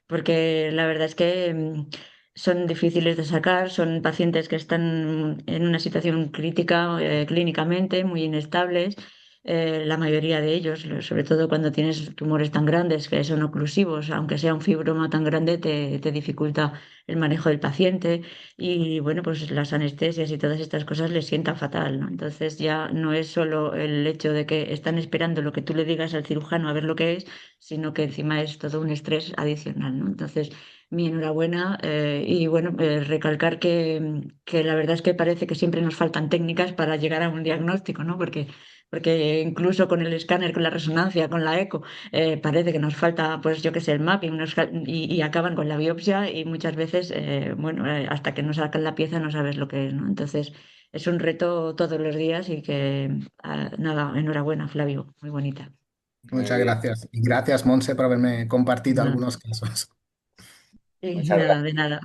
Porque la verdad es que son difíciles de sacar, son pacientes que están en una situación crítica, clínicamente, muy inestables. La mayoría de ellos, sobre todo cuando tienes tumores tan grandes que son oclusivos, aunque sea un fibroma tan grande, te dificulta el manejo del paciente y bueno, pues las anestesias y todas estas cosas les sientan fatal, ¿no? Entonces ya no es solo el hecho de que están esperando lo que tú le digas al cirujano a ver lo que es, sino que encima es todo un estrés adicional, ¿no? Entonces, mi enhorabuena y bueno, recalcar que la verdad es que parece que siempre nos faltan técnicas para llegar a un diagnóstico, ¿no? Porque incluso con el escáner, con la resonancia, con la eco, parece que nos falta, pues yo qué sé, el mapping y acaban con la biopsia y muchas veces, bueno, hasta que no sacan la pieza no sabes lo que es, ¿no? Entonces es un reto todos los días y que, nada, enhorabuena, Flavio, muy bonita. Muy Muchas bien, gracias. Y gracias, Monse, por haberme compartido Nada, algunos casos. muchas nada, de gracias. nada.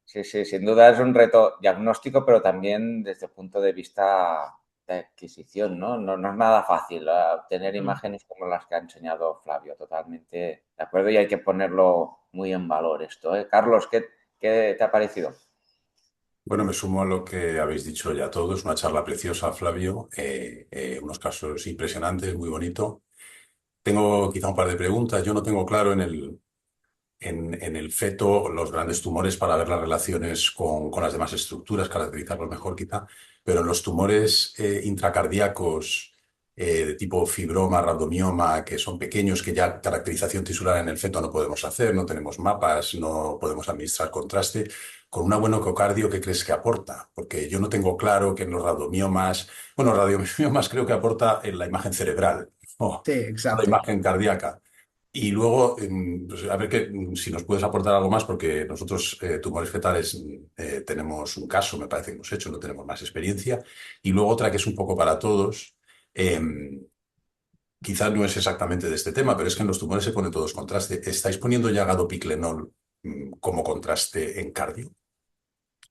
Sí, sí, sin duda es un reto diagnóstico, pero también desde el punto de vista de adquisición, ¿no? No es nada fácil obtener No. imágenes como las que ha enseñado Flavio, totalmente de acuerdo y hay que ponerlo muy en valor esto, ¿eh? Carlos, ¿qué te ha parecido? Bueno, me sumo a lo que habéis dicho ya todos. Una charla preciosa, Flavio. Unos casos impresionantes, muy bonito. Tengo quizá un par de preguntas. Yo no tengo claro en el feto los grandes tumores para ver las relaciones con las demás estructuras, caracterizarlos mejor quizá, pero en los tumores intracardíacos de tipo fibroma, rabdomioma, que son pequeños, que ya caracterización tisular en el feto no podemos hacer, no tenemos mapas, no podemos administrar contraste, con un buen ecocardio, ¿qué crees que aporta? Porque yo no tengo claro que en los rabdomiomas, bueno, rabdomiomas creo que aporta en la imagen cerebral, Sí, no la exacto. imagen cardíaca. Y luego, pues, a ver si nos puedes aportar algo más, porque nosotros, tumores fetales, tenemos un caso, me parece que hemos hecho, no tenemos más experiencia. Y luego otra que es un poco para todos, eh, quizás no es exactamente de este tema, pero es que en los tumores se pone todos contraste. ¿Estáis poniendo ya gadopiclenol, como contraste en cardio?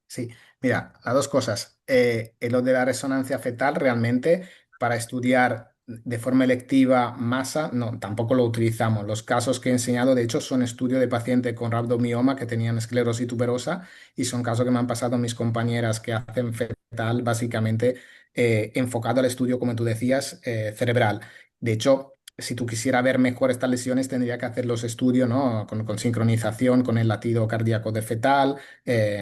Sí, mira, las dos cosas. Lo de la resonancia fetal realmente para estudiar de forma electiva masa, no, tampoco lo utilizamos. Los casos que he enseñado, de hecho, son estudios de pacientes con rabdomioma que tenían esclerosis tuberosa y son casos que me han pasado mis compañeras que hacen fetal básicamente enfocado al estudio, como tú decías, cerebral. De hecho, si tú quisieras ver mejor estas lesiones, tendría que hacer los estudios, ¿no? Con sincronización con el latido cardíaco de fetal,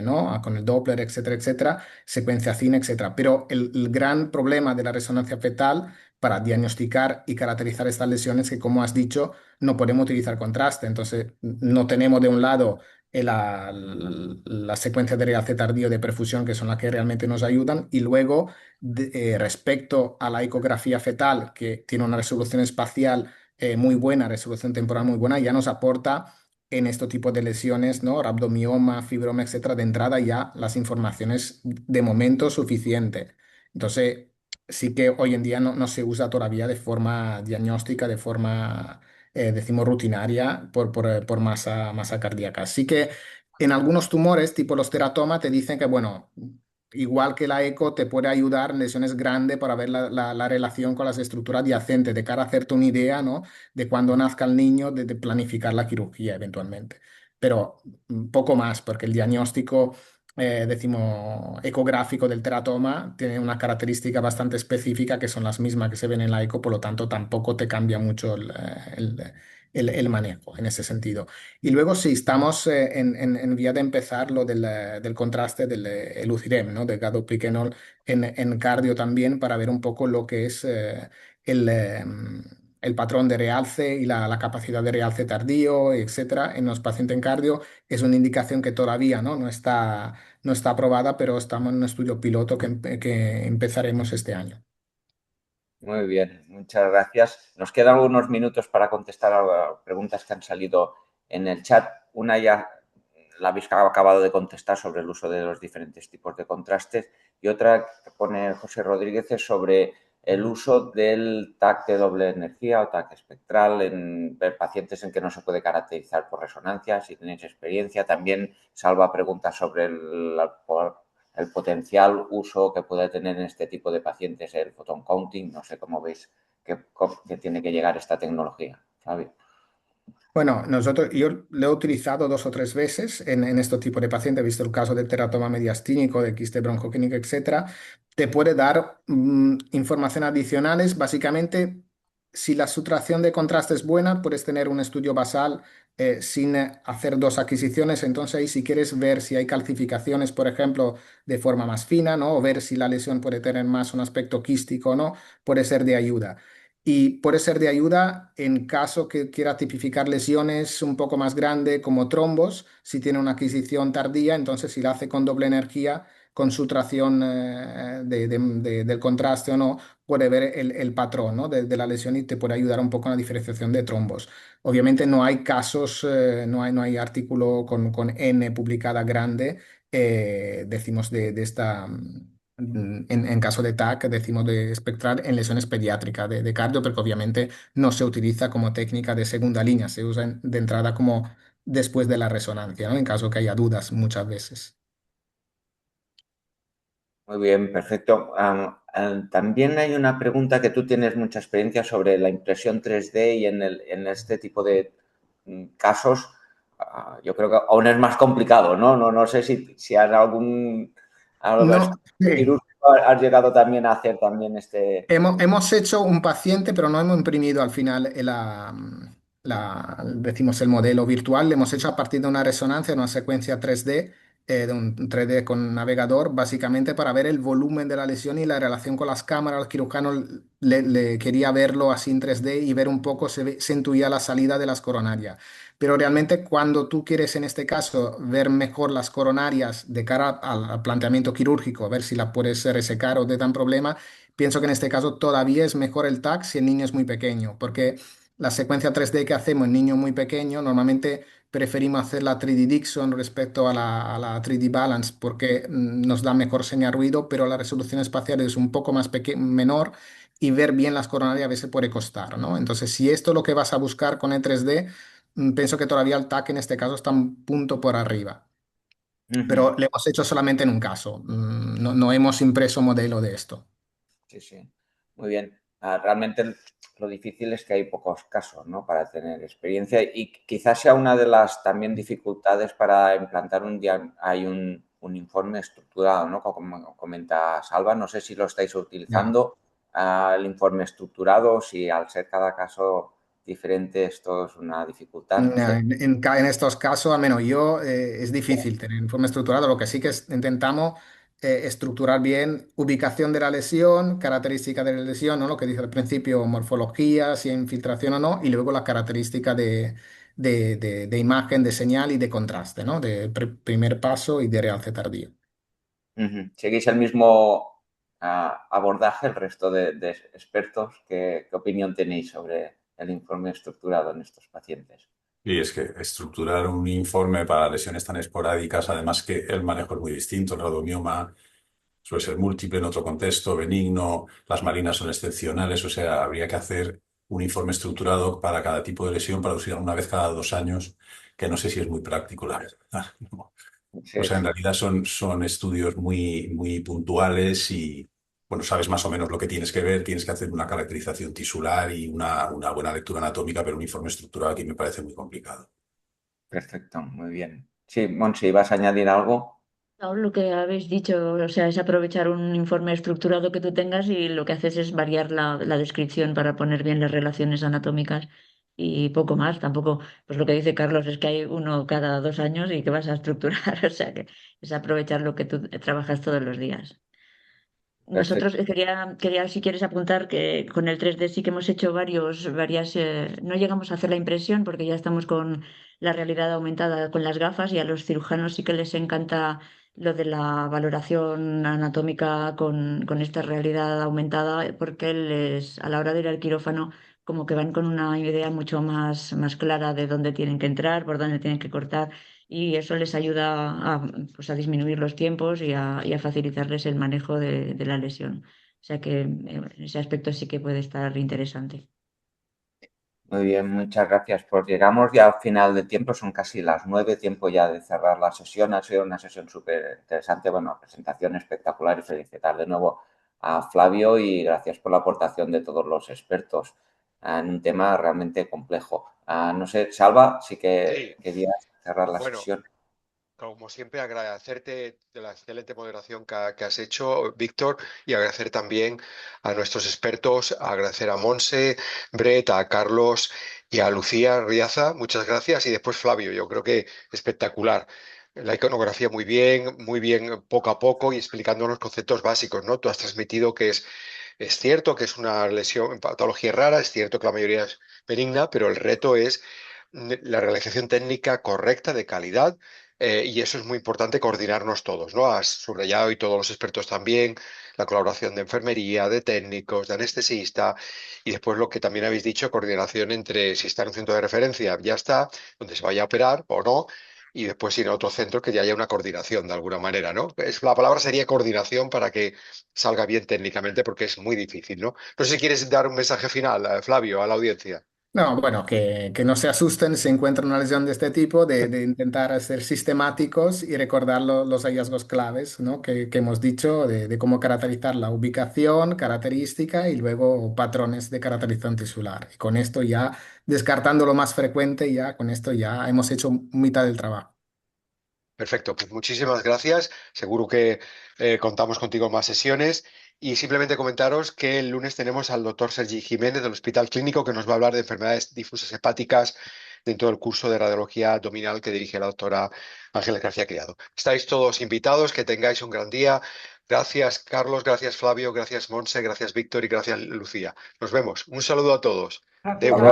¿no? Con el Doppler, etcétera, etcétera, secuencia cine, etcétera. Pero el gran problema de la resonancia fetal para diagnosticar y caracterizar estas lesiones es que, como has dicho, no podemos utilizar contraste. Entonces, no tenemos de un lado la secuencia de realce tardío de perfusión, que son las que realmente nos ayudan, y luego, respecto a la ecografía fetal, que tiene una resolución espacial muy buena, resolución temporal muy buena, ya nos aporta en este tipo de lesiones, ¿no? Rabdomioma, fibroma, etcétera, de entrada ya las informaciones de momento suficiente. Entonces, sí que hoy en día no se usa todavía de forma diagnóstica, de forma, decimos, rutinaria por masa cardíaca. Así que en algunos tumores, tipo los teratomas, te dicen que, bueno, igual que la eco, te puede ayudar en lesiones grandes para ver la relación con las estructuras adyacentes, de cara a hacerte una idea, ¿no? De cuando nazca el niño, de planificar la cirugía eventualmente. Pero poco más, porque el diagnóstico, decimos, ecográfico del teratoma tiene una característica bastante específica que son las mismas que se ven en la eco, por lo tanto tampoco te cambia mucho el manejo en ese sentido. Y luego sí, estamos en vía de empezar lo del contraste del elucidem, ¿no? Del gadopliquenol en cardio también para ver un poco lo que es el, el patrón de realce y la capacidad de realce tardío, etcétera, en los pacientes en cardio. Es una indicación que todavía no está aprobada, pero estamos en un estudio piloto que empezaremos este año. Muy bien, muchas gracias. Nos quedan algunos minutos para contestar a las preguntas que han salido en el chat. Una ya la habéis acabado de contestar sobre el uso de los diferentes tipos de contrastes y otra que pone José Rodríguez es sobre el uso del TAC de doble energía o TAC espectral en pacientes en que no se puede caracterizar por resonancia, si tenéis experiencia. También Salva preguntas sobre el potencial uso que puede tener en este tipo de pacientes el photon counting. No sé cómo veis que tiene que llegar esta tecnología, Flavio. Bueno, yo lo he utilizado 2 o 3 veces en este tipo de pacientes. He visto el caso de teratoma mediastínico, de quiste broncoquínico, etcétera. Te puede dar información adicionales. Básicamente, si la sustracción de contraste es buena, puedes tener un estudio basal sin hacer dos adquisiciones. Entonces, ahí si quieres ver si hay calcificaciones, por ejemplo, de forma más fina, ¿no? O ver si la lesión puede tener más un aspecto quístico o no, puede ser de ayuda. Y puede ser de ayuda en caso que quiera tipificar lesiones un poco más grandes como trombos, si tiene una adquisición tardía, entonces si la hace con doble energía, con sutracción del contraste o no, puede ver el patrón, ¿no? de la lesión y te puede ayudar un poco en la diferenciación de trombos. Obviamente no hay casos, no hay artículo con N publicada grande, decimos de esta... en caso de TAC, decimos de espectral en lesiones pediátricas de cardio, porque obviamente no se utiliza como técnica de segunda línea, se usa de entrada como después de la resonancia, ¿no? En caso que haya dudas muchas veces. Muy bien, perfecto. También hay una pregunta que tú tienes mucha experiencia sobre la impresión 3D y en este tipo de casos, yo creo que aún es más complicado, ¿no? No sé si has algo No, sí. quirúrgico has llegado también a hacer también este. Hemos hecho un paciente, pero no hemos imprimido al final decimos el modelo virtual. Le hemos hecho a partir de una resonancia, una secuencia 3D, de un 3D con navegador, básicamente para ver el volumen de la lesión y la relación con las cámaras. El cirujano le quería verlo así en 3D y ver un poco, se intuía la salida de las coronarias. Pero realmente cuando tú quieres en este caso ver mejor las coronarias de cara al planteamiento quirúrgico, ver si la puedes resecar o te dan problema. Pienso que en este caso todavía es mejor el TAC si el niño es muy pequeño, porque la secuencia 3D que hacemos en niño muy pequeño, normalmente preferimos hacer la 3D Dixon respecto a la 3D Balance porque nos da mejor señal ruido, pero la resolución espacial es un poco más menor y ver bien las coronarias a veces puede costar, ¿no? Entonces, si esto es lo que vas a buscar con el 3D, pienso que todavía el TAC en este caso está un punto por arriba. Pero le hemos hecho solamente en un caso, no hemos impreso modelo de esto. Sí, sí. Muy bien. Realmente lo difícil es que hay pocos casos, ¿no? Para tener experiencia y quizás sea una de las también dificultades para implantar hay un informe estructurado, ¿no? Como comenta Salva, no sé si lo estáis Ya. utilizando, el informe estructurado, si al ser cada caso diferente esto es una dificultad, no sé. En estos casos, al menos yo, es difícil tener informe estructurado. Lo que sí que intentamos estructurar bien ubicación de la lesión, características de la lesión, ¿no? Lo que dice al principio, morfología, si hay infiltración o no, y luego las características de imagen, de señal y de contraste, ¿no? De primer paso y de realce tardío. ¿Seguís el mismo abordaje el resto de expertos? ¿Qué opinión tenéis sobre el informe estructurado en estos pacientes? Y es que estructurar un informe para lesiones tan esporádicas, además que el manejo es muy distinto, el radiomioma suele ser múltiple en otro contexto, benigno, las malinas son excepcionales, o sea, habría que hacer un informe estructurado para cada tipo de lesión para usar una vez cada 2 años, que no sé si es muy práctico, la verdad. ¿No? O Sí, sea, en realidad son estudios muy puntuales y, bueno, sabes más o menos lo que tienes que ver, tienes que hacer una caracterización tisular y una buena lectura anatómica, pero un informe estructurado aquí me parece muy complicado. perfecto, muy bien. Sí, Monse, ¿ibas a añadir algo? No, lo que habéis dicho, o sea, es aprovechar un informe estructurado que tú tengas y lo que haces es variar la descripción para poner bien las relaciones anatómicas y poco más. Tampoco, pues lo que dice Carlos es que hay uno cada 2 años y que vas a estructurar, o sea que es aprovechar lo que tú trabajas todos los días. Nosotros Perfecto. quería, si quieres apuntar que con el 3D sí que hemos hecho varias, no llegamos a hacer la impresión porque ya estamos con la realidad aumentada con las gafas y a los cirujanos sí que les encanta lo de la valoración anatómica con esta realidad aumentada porque a la hora de ir al quirófano como que van con una idea mucho más clara de dónde tienen que entrar, por dónde tienen que cortar y eso les ayuda pues a disminuir los tiempos y a facilitarles el manejo de la lesión. O sea que en ese aspecto sí que puede estar interesante. Muy bien, muchas gracias. Pues llegamos ya al final de tiempo, son casi las 9, tiempo ya de cerrar la sesión. Ha sido una sesión súper interesante, bueno, presentación espectacular y felicitar de nuevo a Flavio y gracias por la aportación de todos los expertos en un tema realmente complejo. No sé, Salva, sí que Sí, querías cerrar la bueno, sesión. como siempre, agradecerte de la excelente moderación que has hecho, Víctor, y agradecer también a nuestros expertos, agradecer a Monse, Brett, a Carlos y a Lucía Riaza. Muchas gracias. Y después Flavio, yo creo que espectacular. La iconografía muy bien, poco a poco y explicando los conceptos básicos, ¿no? Tú has transmitido que es cierto que es una lesión, patología rara, es cierto que la mayoría es benigna, pero el reto es la realización técnica correcta, de calidad, y eso es muy importante coordinarnos todos, ¿no? Has subrayado y todos los expertos también, la colaboración de enfermería, de técnicos, de anestesista, y después lo que también habéis dicho, coordinación entre si está en un centro de referencia, ya está, donde se vaya a operar o no. Y después, si en otro centro, que ya haya una coordinación de alguna manera, ¿no? La palabra sería coordinación para que salga bien técnicamente porque es muy difícil, ¿no? No sé si quieres dar un mensaje final, Flavio, a la audiencia. No, bueno, que no se asusten si encuentran una lesión de este tipo, de intentar ser sistemáticos y recordar los hallazgos claves, ¿no? que hemos dicho, de cómo caracterizar la ubicación, característica y luego patrones de caracterización tisular. Y con esto ya, descartando lo más frecuente, ya con esto ya hemos hecho mitad del trabajo. Perfecto, pues muchísimas gracias. Seguro que contamos contigo en más sesiones. Y simplemente comentaros que el lunes tenemos al doctor Sergi Jiménez del Hospital Clínico que nos va a hablar de enfermedades difusas hepáticas dentro del curso de radiología abdominal que dirige la doctora Ángeles García Criado. Estáis todos invitados, que tengáis un gran día. Gracias, Carlos, gracias, Flavio, gracias, Monse, gracias, Víctor y gracias, Lucía. Nos vemos. Un saludo a todos. Gracias. Adeu.